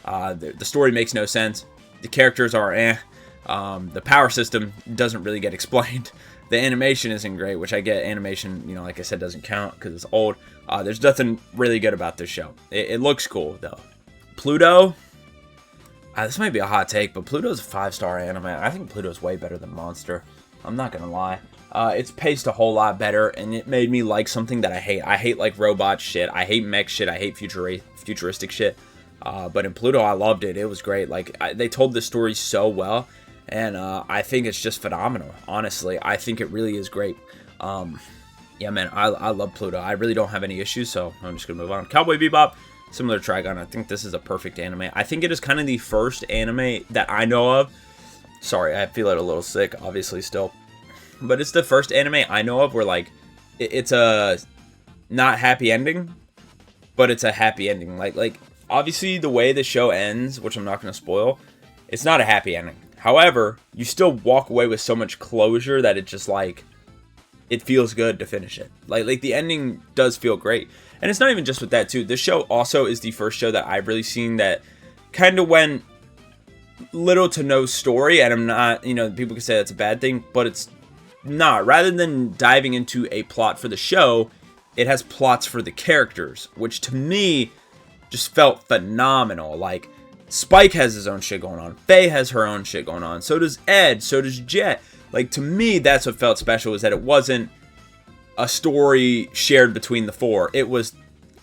The story makes no sense. The characters are the power system doesn't really get explained. The animation isn't great, which I get. Animation, like I said, doesn't count because it's old. There's nothing really good about this show. It looks cool, though. Pluto, this might be a hot take, but Pluto's a 5 star anime. I think Pluto's way better than Monster. I'm not going to lie. It's paced a whole lot better, and it made me like something that I hate. I hate robot shit. I hate mech shit. I hate futuristic shit. But in Pluto, I loved it. It was great. They told the story so well. And I think it's just phenomenal, honestly. I think it really is great. Yeah, man, I love Pluto. I really don't have any issues, so I'm just gonna move on. Cowboy Bebop, similar to Trigun. I think this is a perfect anime. I think it is kind of the first anime that I know of. Sorry, I feel a little sick, obviously, still. But it's the first anime I know of where, like, it's a not happy ending, but it's a happy ending. Like obviously, the way the show ends, which I'm not gonna spoil, it's not a happy ending. However, you still walk away with so much closure that it just, like, it feels good to finish it. Like the ending does feel great. And it's not even just with that too. This show also is the first show that I've really seen that kind of went little to no story. And I'm not, people can say that's a bad thing, but it's not. Rather than diving into a plot for the show, it has plots for the characters, which to me just felt phenomenal. Like, Spike has his own shit going on. Faye has her own shit going on. So does Ed. So does Jet. Like, to me, that's what felt special, is that it wasn't a story shared between the four. It was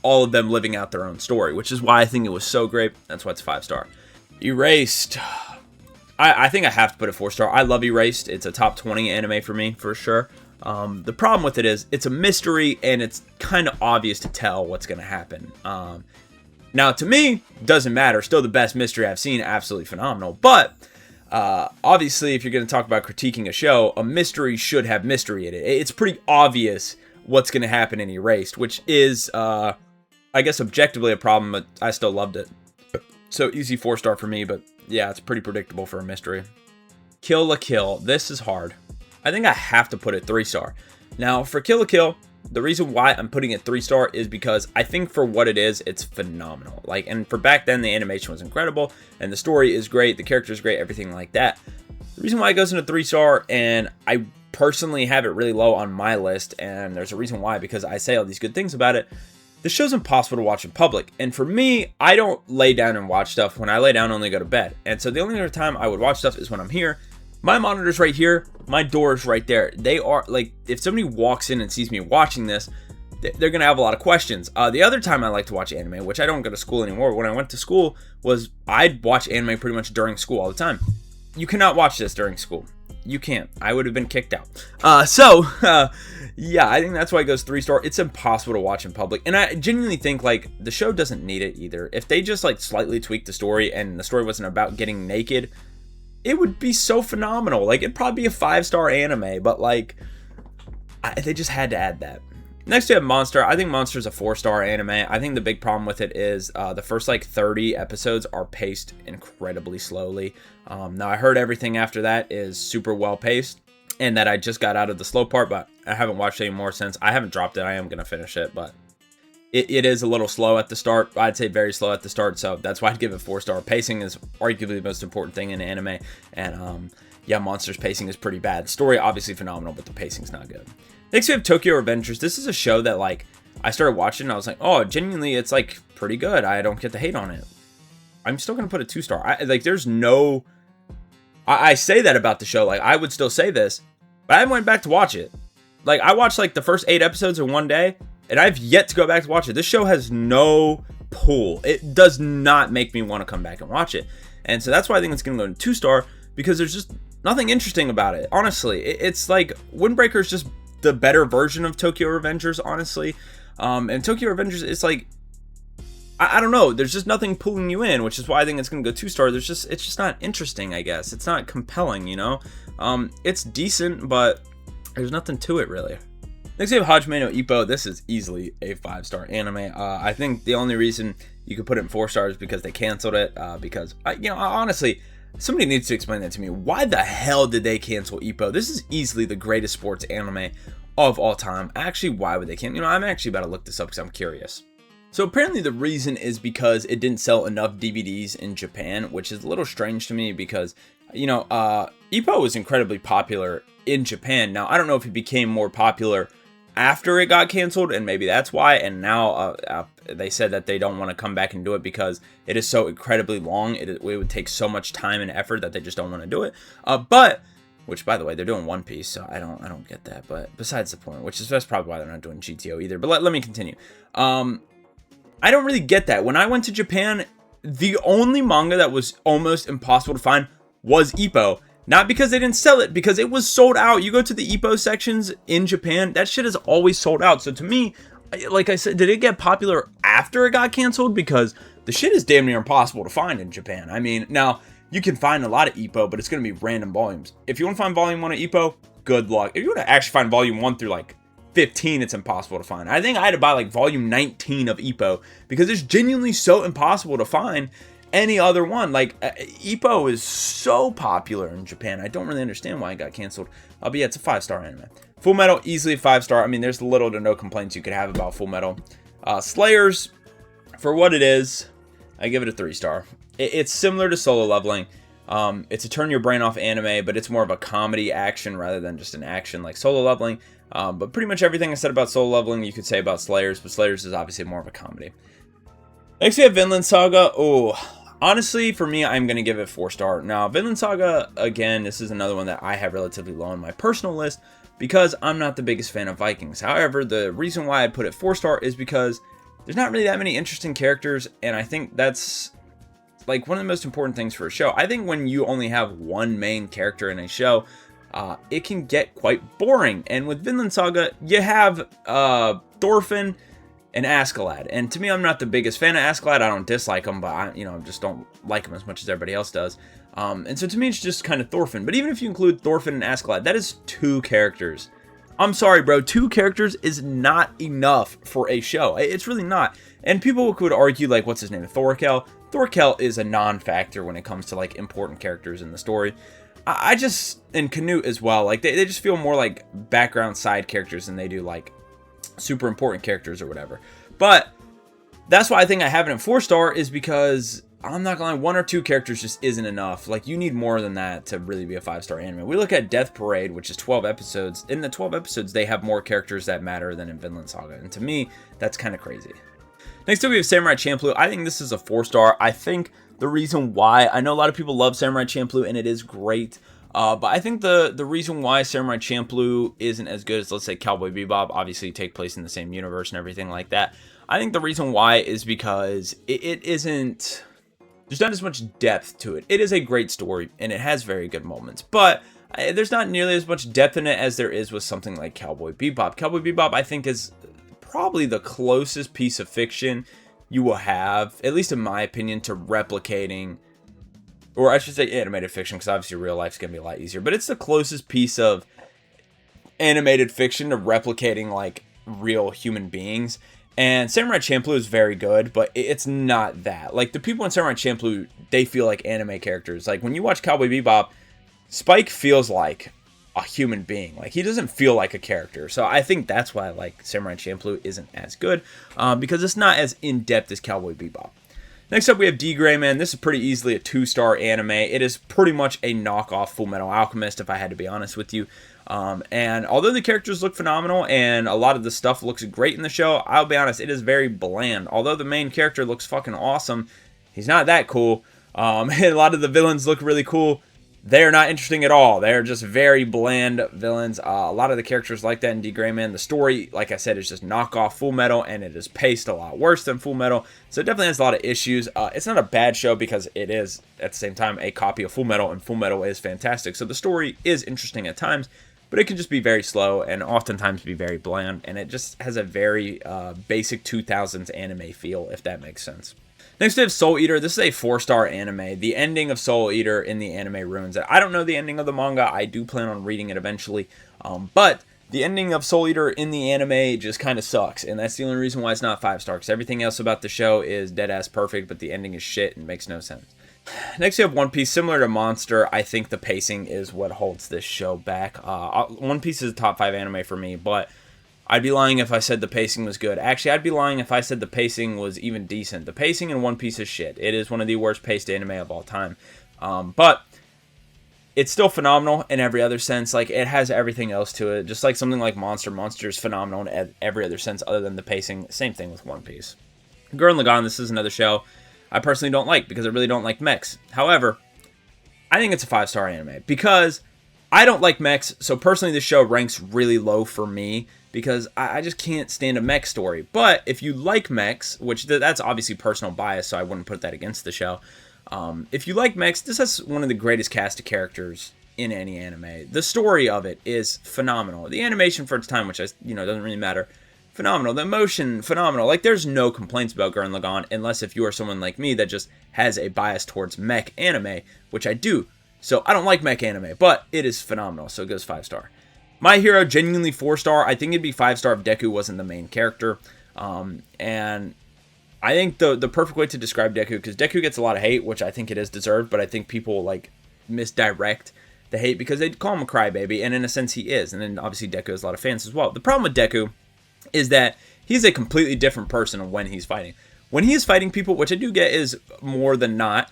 all of them living out their own story, which is why I think it was so great. That's why it's 5-star. Erased. I think I have to put it 4-star. I love Erased. It's a top 20 anime for me, for sure. The problem with it is it's a mystery, and it's kind of obvious to tell what's going to happen. Now, to me, doesn't matter. Still the best mystery I've seen. Absolutely phenomenal. But obviously, if you're going to talk about critiquing a show, a mystery should have mystery in it. It's pretty obvious what's going to happen in Erased, which is, I guess, objectively a problem, but I still loved it. So easy 4-star for me, but yeah, it's pretty predictable for a mystery. Kill la Kill. This is hard. I think I have to put it 3-star. Now, for Kill la Kill, the reason why I'm putting it 3-star is because I think for what it is, it's phenomenal. Like, and for back then, the animation was incredible, and the story is great, the character is great, everything like that. The reason why it goes into 3-star, and I personally have it really low on my list, and there's a reason why, because I say all these good things about it. The show's impossible to watch in public, and for me, I don't lay down and watch stuff. When I lay down, I only go to bed, and so the only other time I would watch stuff is when I'm here. My monitor's right here, my door's right there. They are, like, if somebody walks in and sees me watching this, they're going to have a lot of questions. The other time I like to watch anime, which I don't go to school anymore, when I went to school, was I'd watch anime pretty much during school all the time. You cannot watch this during school. You can't. I would have been kicked out. Yeah, I think that's why it goes 3-star. It's impossible to watch in public. And I genuinely think, like, the show doesn't need it either. If they just, like, slightly tweaked the story and the story wasn't about getting naked, it would be so phenomenal. Like, it'd probably be a 5-star anime, but, like, they just had to add that. Next, we have Monster. I think Monster is a 4-star anime. I think the big problem with it is the first, like, 30 episodes are paced incredibly slowly. Now, I heard everything after that is super well paced, and that I just got out of the slow part, but I haven't watched any more since. I haven't dropped it. I am going to finish it, but it is a little slow at the start. I'd say very slow at the start, so that's why I'd give it 4-star. Pacing is arguably the most important thing in anime, and yeah, Monster's pacing is pretty bad. Story, obviously phenomenal, but the pacing's not good. Next, we have Tokyo Revengers. This is a show that, like, I started watching, and I was like, oh, genuinely, it's, like, pretty good. I don't get to hate on it. I'm still going to put it 2-star. Like, there's no... I say that about the show. Like, I would still say this, but I haven't went back to watch it. Like, I watched, like, the first 8 episodes in one day, and I've yet to go back to watch it. This show has no pull. It does not make me want to come back and watch it. And so that's why I think it's going to go to 2-star, because there's just nothing interesting about it. Honestly, it's like Windbreaker is just the better version of Tokyo Revengers, honestly. And Tokyo Revengers, it's like, I don't know, there's just nothing pulling you in, which is why I think it's going to go 2-star. It's just not interesting, I guess. It's not compelling, you know? It's decent, but there's nothing to it, really. Next, we have Hajime no Ippo. This is easily a 5-star anime. I think the only reason you could put it in 4 stars is because they canceled it, because, honestly, somebody needs to explain that to me. Why the hell did they cancel Ippo? This is easily the greatest sports anime of all time. Actually, why would they cancel? I'm actually about to look this up because I'm curious. So apparently the reason is because it didn't sell enough DVDs in Japan, which is a little strange to me because, Ippo was incredibly popular in Japan. Now, I don't know if it became more popular after it got canceled, and maybe that's why, and now they said that they don't want to come back and do it because it is so incredibly long. It would take so much time and effort that they just don't want to do it. Which, by the way, they're doing One Piece, so I don't get that. But besides the point, that's probably why they're not doing GTO either. But let me continue. I don't really get that. When I went to Japan, the only manga that was almost impossible to find was Ippo. Not because they didn't sell it, because it was sold out. You go to the Ippo sections in Japan, that shit is always sold out. So to me, like I said, did it get popular after it got canceled? Because the shit is damn near impossible to find in Japan. I mean, now, you can find a lot of Ippo, but it's going to be random volumes. If you want to find volume 1 of Ippo, good luck. If you want to actually find volume 1 through like 15, it's impossible to find. I think I had to buy like volume 19 of Ippo because it's genuinely so impossible to find any other one. Like Ippo is so popular in Japan. I don't really understand why it got canceled. But yeah, it's a 5-star anime. Full Metal, easily a 5-star. I mean, there's little to no complaints you could have about Full Metal. Slayers, for what it is, I give it a 3-star. It's similar to Solo Leveling. It's a turn your brain off anime, but it's more of a comedy action rather than just an action like Solo Leveling. But pretty much everything I said about Solo Leveling you could say about Slayers, but Slayers is obviously more of a comedy. Next we have Vinland Saga. Oh, honestly, for me, I'm going to give it 4-star. Now, Vinland Saga, again, this is another one that I have relatively low on my personal list because I'm not the biggest fan of Vikings. However, the reason why I put it 4-star is because there's not really that many interesting characters, and I think that's like one of the most important things for a show. I think when you only have one main character in a show, it can get quite boring. And with Vinland Saga, you have Thorfinn and Askeladd. And to me, I'm not the biggest fan of Askeladd. I don't dislike him, but I just don't like him as much as everybody else does. And so to me, it's just kind of Thorfinn. But even if you include Thorfinn and Askeladd, that is 2 characters. I'm sorry, bro. 2 characters is not enough for a show. It's really not. And people would argue, like, what's his name? Thorkel. Thorkel is a non-factor when it comes to, like, important characters in the story. I just, and Canute as well, like, they just feel more like background side characters than they do, like, super important characters or whatever. But that's why I think I have it in 4-star is because I'm not gonna lie, 1 or 2 characters just isn't enough. Like, you need more than that to really be a 5-star anime. We look at Death Parade, which is 12 episodes. In the 12 episodes, they have more characters that matter than in Vinland Saga. And to me, that's kind of crazy. Next up, we have Samurai Champloo. I think this is a 4-star. I think the reason why, I know a lot of people love Samurai Champloo, and it is great. But I think the reason why Samurai Champloo isn't as good as, let's say, Cowboy Bebop, obviously take place in the same universe and everything like that. I think the reason why is because it isn't, there's not as much depth to it. It is a great story, and it has very good moments. But there's not nearly as much depth in it as there is with something like Cowboy Bebop. Cowboy Bebop, I think, is probably the closest piece of fiction you will have, at least in my opinion, to replicating, or I should say animated fiction, because obviously real life's going to be a lot easier, but it's the closest piece of animated fiction to replicating, like, real human beings. And Samurai Champloo is very good, but it's not that. Like, the people in Samurai Champloo, they feel like anime characters. Like, when you watch Cowboy Bebop, Spike feels like a human being. Like, he doesn't feel like a character. So I think that's why, like, Samurai Champloo isn't as good, because it's not as in-depth as Cowboy Bebop. Next up, we have D-Gray Man. This is pretty easily a 2-star anime. It is pretty much a knockoff Full Metal Alchemist, if I had to be honest with you. And although the characters look phenomenal and a lot of the stuff looks great in the show, I'll be honest, it is very bland. Although the main character looks fucking awesome, he's not that cool. And a lot of the villains look really cool. They're not interesting at all. They're just very bland villains. A lot of the characters like that in D-Gray Man. The story, like I said, is just knockoff Full Metal, and it is paced a lot worse than Full Metal. So it definitely has a lot of issues. It's not a bad show because it is, at the same time, a copy of Full Metal, and Full Metal is fantastic. So the story is interesting at times, but it can just be very slow and oftentimes be very bland, and it just has a very basic 2000s anime feel, if that makes sense. Next we have Soul Eater. This is a 4-star anime. The ending of Soul Eater in the anime ruins it. I don't know the ending of the manga. I do plan on reading it eventually. But the ending of Soul Eater in the anime just kind of sucks. And that's the only reason why it's not 5-star. Because everything else about the show is dead-ass perfect, but the ending is shit and makes no sense. Next, you have One Piece. Similar to Monster, I think the pacing is what holds this show back. One Piece is a top 5 anime for me, but I'd be lying if I said the pacing was good. Actually, I'd be lying if I said the pacing was even decent. The pacing in One Piece is shit. It is one of the worst paced anime of all time. But it's still phenomenal in every other sense. Like, it has everything else to it. Just like something like Monster. Monster is phenomenal in every other sense other than the pacing. Same thing with One Piece. Gurren Lagann, this is another show I personally don't like because I really don't like mechs. However, I think it's a 5-star anime because I don't like mechs. So personally, this show ranks really low for me because I just can't stand a mech story. But if you like mechs, which that's obviously personal bias, so I wouldn't put that against the show. If you like mechs, this has one of the greatest cast of characters in any anime. The story of it is phenomenal. The animation for its time, which doesn't really matter, phenomenal. The emotion, phenomenal. Like, there's no complaints about Gurren Lagann, unless if you are someone like me that just has a bias towards mech anime, which I do. So I don't like mech anime, but it is phenomenal, so it goes 5-star. My Hero, genuinely 4-star. I think it'd be 5-star if Deku wasn't the main character. And I think the perfect way to describe Deku, because Deku gets a lot of hate, which I think it is deserved, but I think people, like, misdirect the hate because they call him a crybaby, and in a sense he is. And then obviously Deku has a lot of fans as well. The problem with Deku is that he's a completely different person when he's fighting. When he is fighting people, which I do get is more than not,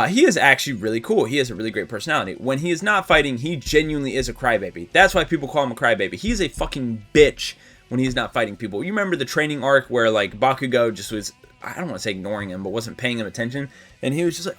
he is actually really cool. He has a really great personality. When he is not fighting, he genuinely is a crybaby. That's why people call him a crybaby. He's a fucking bitch when he's not fighting people. You remember the training arc where, like, Bakugo just was, I don't want to say ignoring him, but wasn't paying him attention, and he was just like,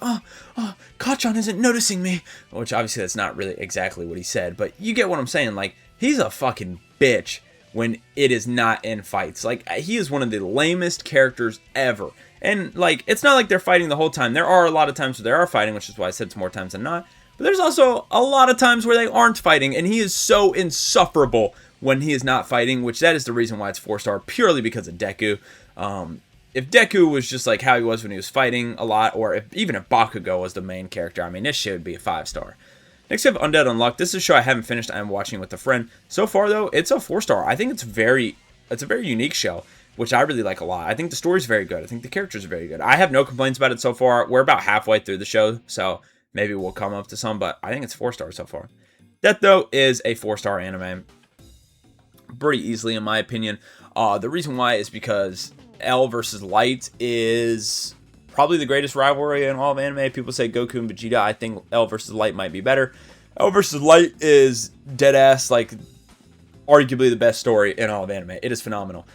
oh, Kacchan isn't noticing me, which obviously that's not really exactly what he said, but you get what I'm saying. Like, he's a fucking bitch when it is not in fights. Like, he is one of the lamest characters ever. And, like, it's not like they're fighting the whole time. There are a lot of times where they are fighting, which is why I said it's more times than not. But there's also a lot of times where they aren't fighting, and he is so insufferable when he is not fighting, which that is the reason why it's 4-star, purely because of Deku. If Deku was just like how he was when he was fighting a lot, or even if Bakugo was the main character, I mean, this shit would be a 5-star. Next we have Undead Unluck. This is a show I haven't finished. I'm watching with a friend. So far, though, it's a 4-star. I think it's a very unique show, which I really like a lot. I think the story's very good. I think the characters are very good. I have no complaints about it so far. We're about halfway through the show, so maybe we'll come up to some, but I think it's 4-star so far. Death Note is a 4-star anime. Pretty easily, in my opinion. The reason why is because L versus Light is probably the greatest rivalry in all of anime. People say Goku and Vegeta. I think L versus Light might be better. L versus Light is deadass, like, arguably the best story in all of anime. It is phenomenal.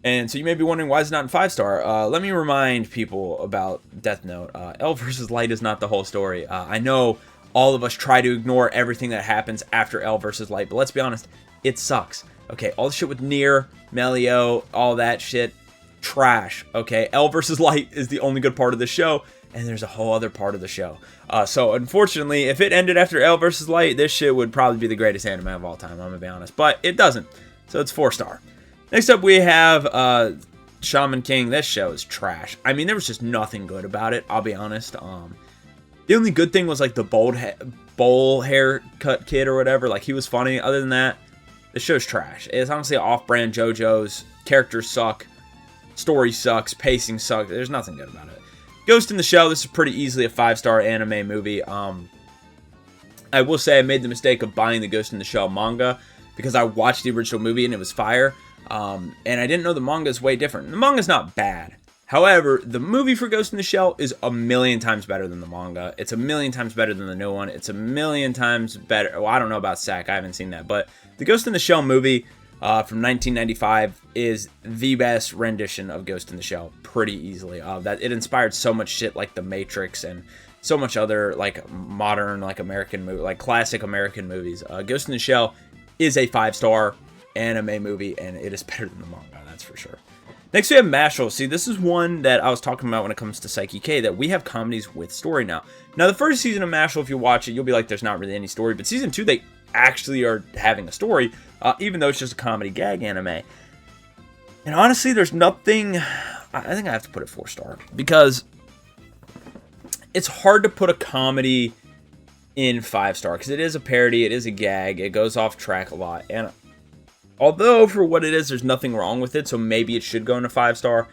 And so you may be wondering, why is it not in 5-star? Let me remind people about Death Note. L versus Light is not the whole story. I know all of us try to ignore everything that happens after L versus Light, but let's be honest, it sucks. Okay, all the shit with Nier, Melio, all that shit, trash. Okay, L versus Light is the only good part of the show, and there's a whole other part of the show. So unfortunately, if it ended after L versus Light, this shit would probably be the greatest anime of all time, I'm gonna be honest. But it doesn't, so it's 4-star. Next up, we have Shaman King. This show is trash. I mean, there was just nothing good about it, I'll be honest. The only good thing was, like, the bowl haircut kid or whatever. Like, he was funny. Other than that, the show's trash. It's honestly off-brand JoJo's. Characters suck. Story sucks. Pacing sucks. There's nothing good about it. Ghost in the Shell. This is pretty easily a 5-star anime movie. I will say I made the mistake of buying the Ghost in the Shell manga because I watched the original movie and it was fire. And I didn't know the manga is way different. The manga's not bad. However, the movie for Ghost in the Shell is a million times better than the manga. It's a million times better than the new one. It's a million times better. Well, I don't know about SAC. I haven't seen that. But the Ghost in the Shell movie from 1995 is the best rendition of Ghost in the Shell, pretty easily. That it inspired so much shit like The Matrix and so much other, like, modern, like, American movie, like classic American movies. Ghost in the Shell is a 5-star anime movie, and it is better than the manga, that's for sure. Next we have Mashle. See, this is one that I was talking about when it comes to Saiki K, that we have comedies with story now. Now, the first season of Mashle, if you watch it, you'll be like, there's not really any story, but season 2, they actually are having a story, even though it's just a comedy gag anime. And honestly, there's nothing, I think I have to put it 4-star, because it's hard to put a comedy in 5-star, because it is a parody, it is a gag, it goes off track a lot, and although for what it is, there's nothing wrong with it, so maybe it should go into 5-star,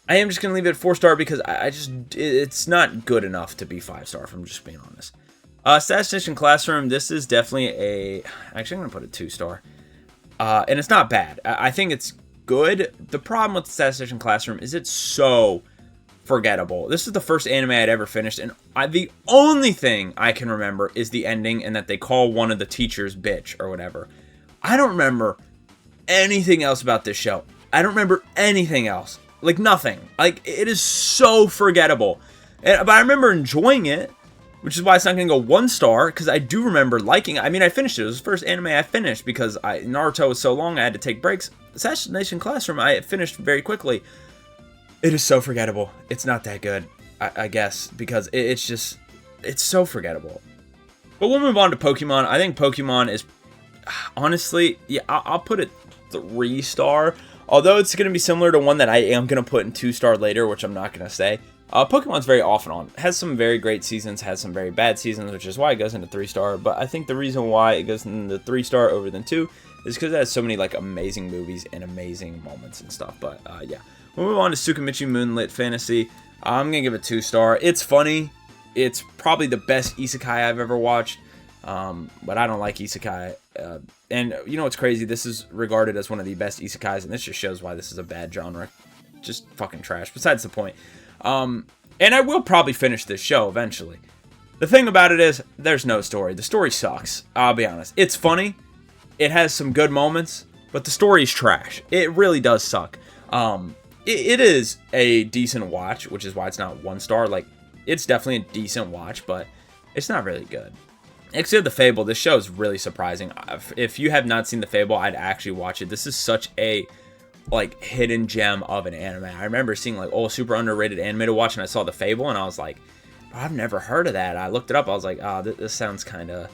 I am just going to leave it at 4-star because it's not good enough to be 5-star, if I'm just being honest. Assassination Classroom, this is definitely actually I'm going to put it 2-star. And it's not bad. I think it's good. The problem with Assassination Classroom is it's so forgettable. This is the first anime I'd ever finished, and the only thing I can remember is the ending and that they call one of the teachers bitch or whatever. I don't remember anything else about this show. I don't remember anything else. Like, nothing. Like, it is so forgettable. But I remember enjoying it, which is why it's not going to go 1-star, because I do remember liking it. I mean, I finished it. It was the first anime I finished because Naruto was so long I had to take breaks. Assassination Classroom, I finished very quickly. It is so forgettable. It's not that good, I guess, because it's so forgettable. But we'll move on to Pokemon. I think Pokemon is, honestly, yeah, I'll put it 3-star. Although it's going to be similar to one that I am going to put in 2-star later, which I'm not going to say. Pokemon's very off and on. Has some very great seasons, has some very bad seasons, which is why it goes into 3-star. But I think the reason why it goes into 3-star over than 2 is because it has so many like amazing movies and amazing moments and stuff. But yeah, we'll move on to Tsukimichi Moonlit Fantasy. I'm going to give it 2-star. It's funny. It's probably the best isekai I've ever watched. But I don't like isekai. And you know what's crazy? This is regarded as one of the best isekais, and this just shows why this is a bad genre. Just fucking trash. Besides the point. And I will probably finish this show eventually. The thing about it is, there's no story. The story sucks. I'll be honest. It's funny. It has some good moments, but the story's trash. It really does suck. It is a decent watch, which is why it's not 1-star. Like, it's definitely a decent watch, but it's not really good. Except The Fable, this show is really surprising. If you have not seen The Fable, I'd actually watch it. This is such a like hidden gem of an anime. I remember seeing like super underrated anime to watch, and I saw The Fable, and I was like, I've never heard of that. I looked it up. I was like, this sounds kind of.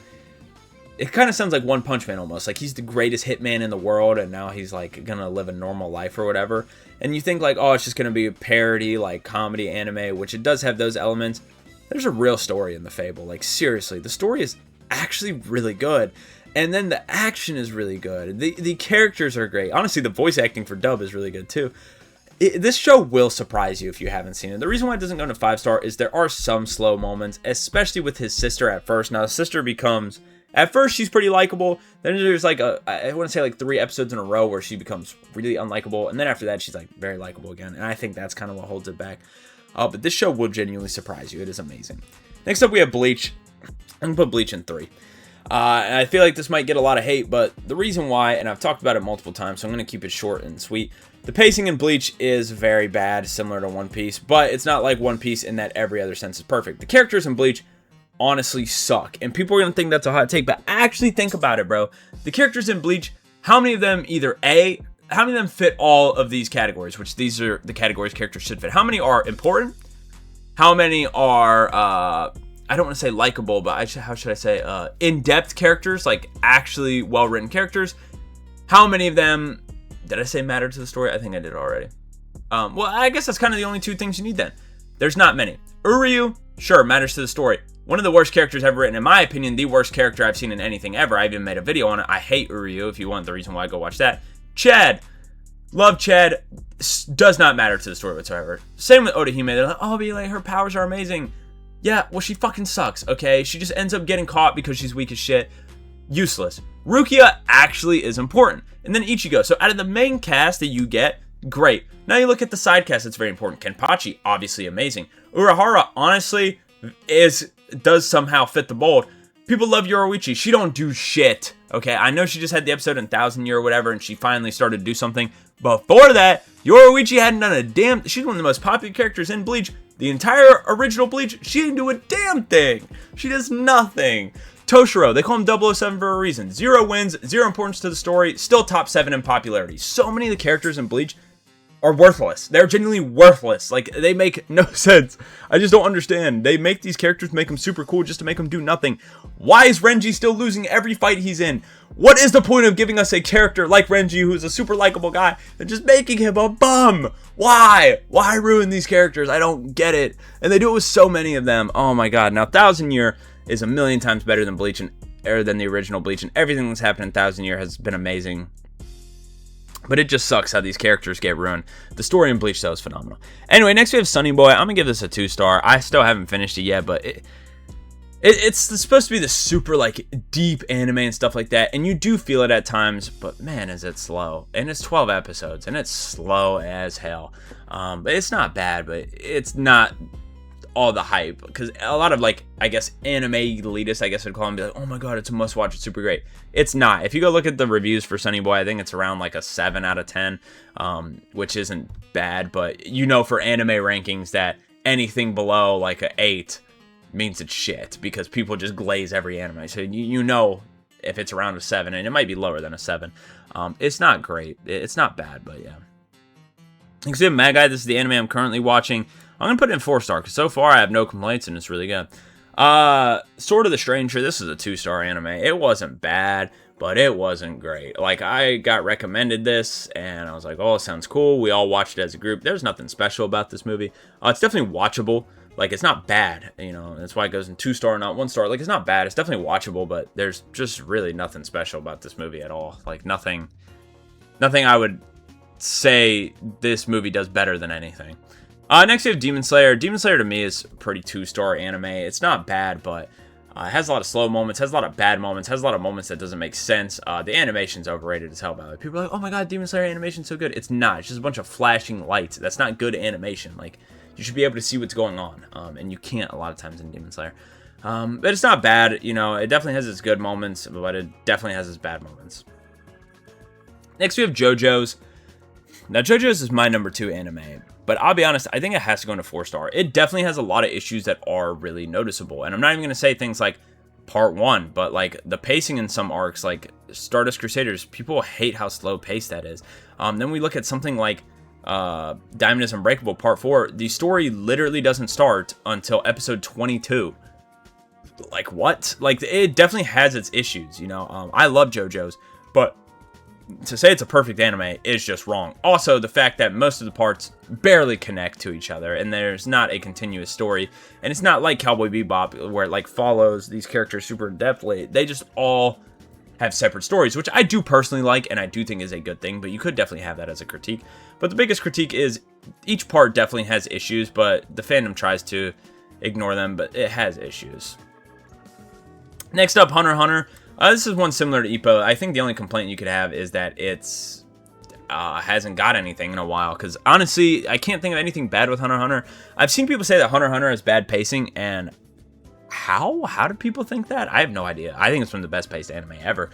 It kind of sounds like One Punch Man almost. Like he's the greatest hitman in the world, and now he's like gonna live a normal life or whatever. And you think like, oh, it's just gonna be a parody, like comedy anime, which it does have those elements. There's a real story in The Fable. Like, seriously, the story is actually really good. And then the action is really good. The characters are great. Honestly, the voice acting for dub is really good, too. This show will surprise you if you haven't seen it. The reason why it doesn't go to 5-star is there are some slow moments, especially with his sister at first. Now, the sister becomes... At first, she's pretty likable. Then there's like I want to say like 3 episodes in a row where she becomes really unlikable. And then after that, she's like very likable again. And I think that's kind of what holds it back. But this show will genuinely surprise you. It is amazing. Next up, we have Bleach. I'm going to put Bleach in 3. And I feel like this might get a lot of hate, but the reason why, and I've talked about it multiple times, so I'm going to keep it short and sweet. The pacing in Bleach is very bad, similar to One Piece, but it's not like One Piece in that every other sense is perfect. The characters in Bleach honestly suck, and people are going to think that's a hot take, but actually think about it, bro. The characters in Bleach, how many of them how many of them fit all of these categories, which these are the categories characters should fit? How many are important? How many are, I don't want to say likable, but how should I say, in-depth characters, like actually well-written characters? How many of them, did I say matter to the story? I think I did already. Well, I guess that's kind of the only 2 things you need then. There's not many. Uryu, sure, matters to the story. One of the worst characters ever written. In my opinion, the worst character I've seen in anything ever. I even made a video on it. I hate Uryu. If you want the reason why, go watch that. Chad. Love Chad. Does not matter to the story whatsoever. Same with Orihime. They're like, oh, but like, her powers are amazing. Yeah, well, she fucking sucks, okay? She just ends up getting caught because she's weak as shit. Useless. Rukia actually is important. And then Ichigo. So out of the main cast that you get, great. Now you look at the side cast that's very important. Kenpachi, obviously amazing. Urahara, honestly, does somehow fit the mold. People love Yoruichi. She don't do shit, okay? I know she just had the episode in 1000 Year or whatever, and she finally started to do something. Before that, Yoruichi hadn't done a damn... She's one of the most popular characters in Bleach. The entire original Bleach, she didn't do a damn thing. She does nothing. Toshiro, they call him 007 for a reason. 0 wins, 0 importance to the story, still top 7 in popularity. So many of the characters in Bleach are worthless. They're genuinely worthless. Like, they make no sense. I just don't understand. They make these characters, make them super cool just to make them do nothing. Why is Renji still losing every fight he's in? What is the point of giving us a character like Renji, who's a super likable guy, and just making him a bum? Why? Why ruin these characters? I don't get it. And they do it with so many of them. Oh my god. Now, 1000 Year is a million times better than Bleach or than the original Bleach, and everything that's happened in 1000 Year has been amazing. But it just sucks how these characters get ruined. The story in Bleach, though, is phenomenal. Anyway, next we have Sunny Boy. I'm going to give this a 2-star. I still haven't finished it yet, but it's supposed to be the super, like, deep anime and stuff like that. And you do feel it at times, but man, is it slow. And it's 12 episodes, and it's slow as hell. But it's not bad, but it's not all the hype, because a lot of, like, I guess anime elitists, I guess I'd call them, be like, oh my god, it's a must watch, it's super great. It's not. If you go look at the reviews for Sunny Boy, I think it's around like a 7 out of 10, which isn't bad, but you know, for anime rankings that anything below like a 8 means it's shit, because people just glaze every anime. So you know if it's around a 7, and it might be lower than a 7. It's not great. It's not bad, but yeah. Except Mad Guy, this is the anime I'm currently watching. I'm going to put it in 4-star, because so far I have no complaints, and it's really good. Sword of the Stranger, this is a 2-star anime. It wasn't bad, but it wasn't great. Like, I got recommended this, and I was like, oh, it sounds cool. We all watched it as a group. There's nothing special about this movie. It's definitely watchable. Like, it's not bad, you know. That's why it goes in 2-star, not 1-star. Like, it's not bad. It's definitely watchable, but there's just really nothing special about this movie at all. Like, nothing I would say this movie does better than anything. Next we have Demon Slayer. Demon Slayer to me is a pretty 2-star anime. It's not bad, but it has a lot of slow moments, has a lot of bad moments, has a lot of moments that doesn't make sense. The animation's overrated as hell, by the way. People are like, oh my god, Demon Slayer animation's so good. It's not. It's just a bunch of flashing lights. That's not good animation. Like, you should be able to see what's going on, and you can't a lot of times in Demon Slayer. But it's not bad. You know, it definitely has its good moments, but it definitely has its bad moments. Next we have JoJo's. Now, JoJo's is my number 2 anime, but I'll be honest, I think it has to go into 4-star. It definitely has a lot of issues that are really noticeable, and I'm not even going to say things like part 1, but like the pacing in some arcs, like Stardust Crusaders, people hate how slow paced that is. Then we look at something like Diamond is Unbreakable part 4. The story literally doesn't start until episode 22. Like, what? Like, it definitely has its issues, you know. I love JoJo's, but to say it's a perfect anime is just wrong. Also, the fact that most of the parts barely connect to each other, and there's not a continuous story, and it's not like Cowboy Bebop, where it like follows these characters super in-depthly. They just all have separate stories, which I do personally like, and I do think is a good thing, but you could definitely have that as a critique. But the biggest critique is each part definitely has issues, but the fandom tries to ignore them, but it has issues. Next up, Hunter x Hunter. This is one similar to Ippo. I think the only complaint you could have is that it's hasn't got anything in a while. Because honestly, I can't think of anything bad with Hunter x Hunter. I've seen people say that Hunter x Hunter has bad pacing, and how? How do people think that? I have no idea. I think it's one of the best paced anime ever.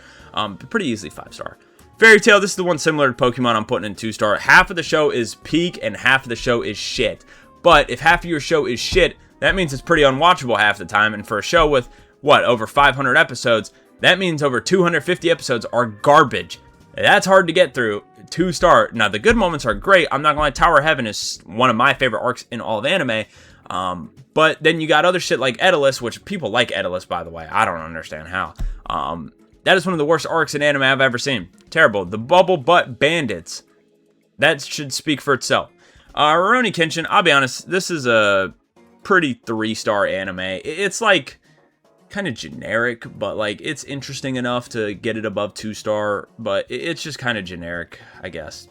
Pretty easily 5-star. Fairy Tail, this is the one similar to Pokemon I'm putting in 2-star. Half of the show is peak, and half of the show is shit. But if half of your show is shit, that means it's pretty unwatchable half the time. And for a show with, what, over 500 episodes, that means over 250 episodes are garbage. That's hard to get through. 2-star. Now, the good moments are great. I'm not gonna lie, Tower of Heaven is one of my favorite arcs in all of anime. But then you got other shit like Edalus, which people like Edalus, by the way. I don't understand how. That is one of the worst arcs in anime I've ever seen. Terrible. The Bubble Butt Bandits. That should speak for itself. Rurouni Kenshin, I'll be honest, this is a pretty 3-star anime. It's like kind of generic, but like it's interesting enough to get it above 2-star, but it's just kind of generic, I guess.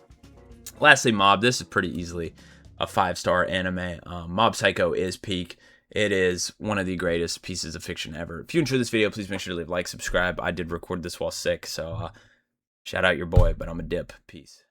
Lastly, Mob. This is pretty easily a 5-star anime. Mob Psycho is peak. It is one of the greatest pieces of fiction ever. If you enjoyed this video, please make sure to leave a like, subscribe. I did record this while sick, so shout out your boy, but I'm a dip. Peace.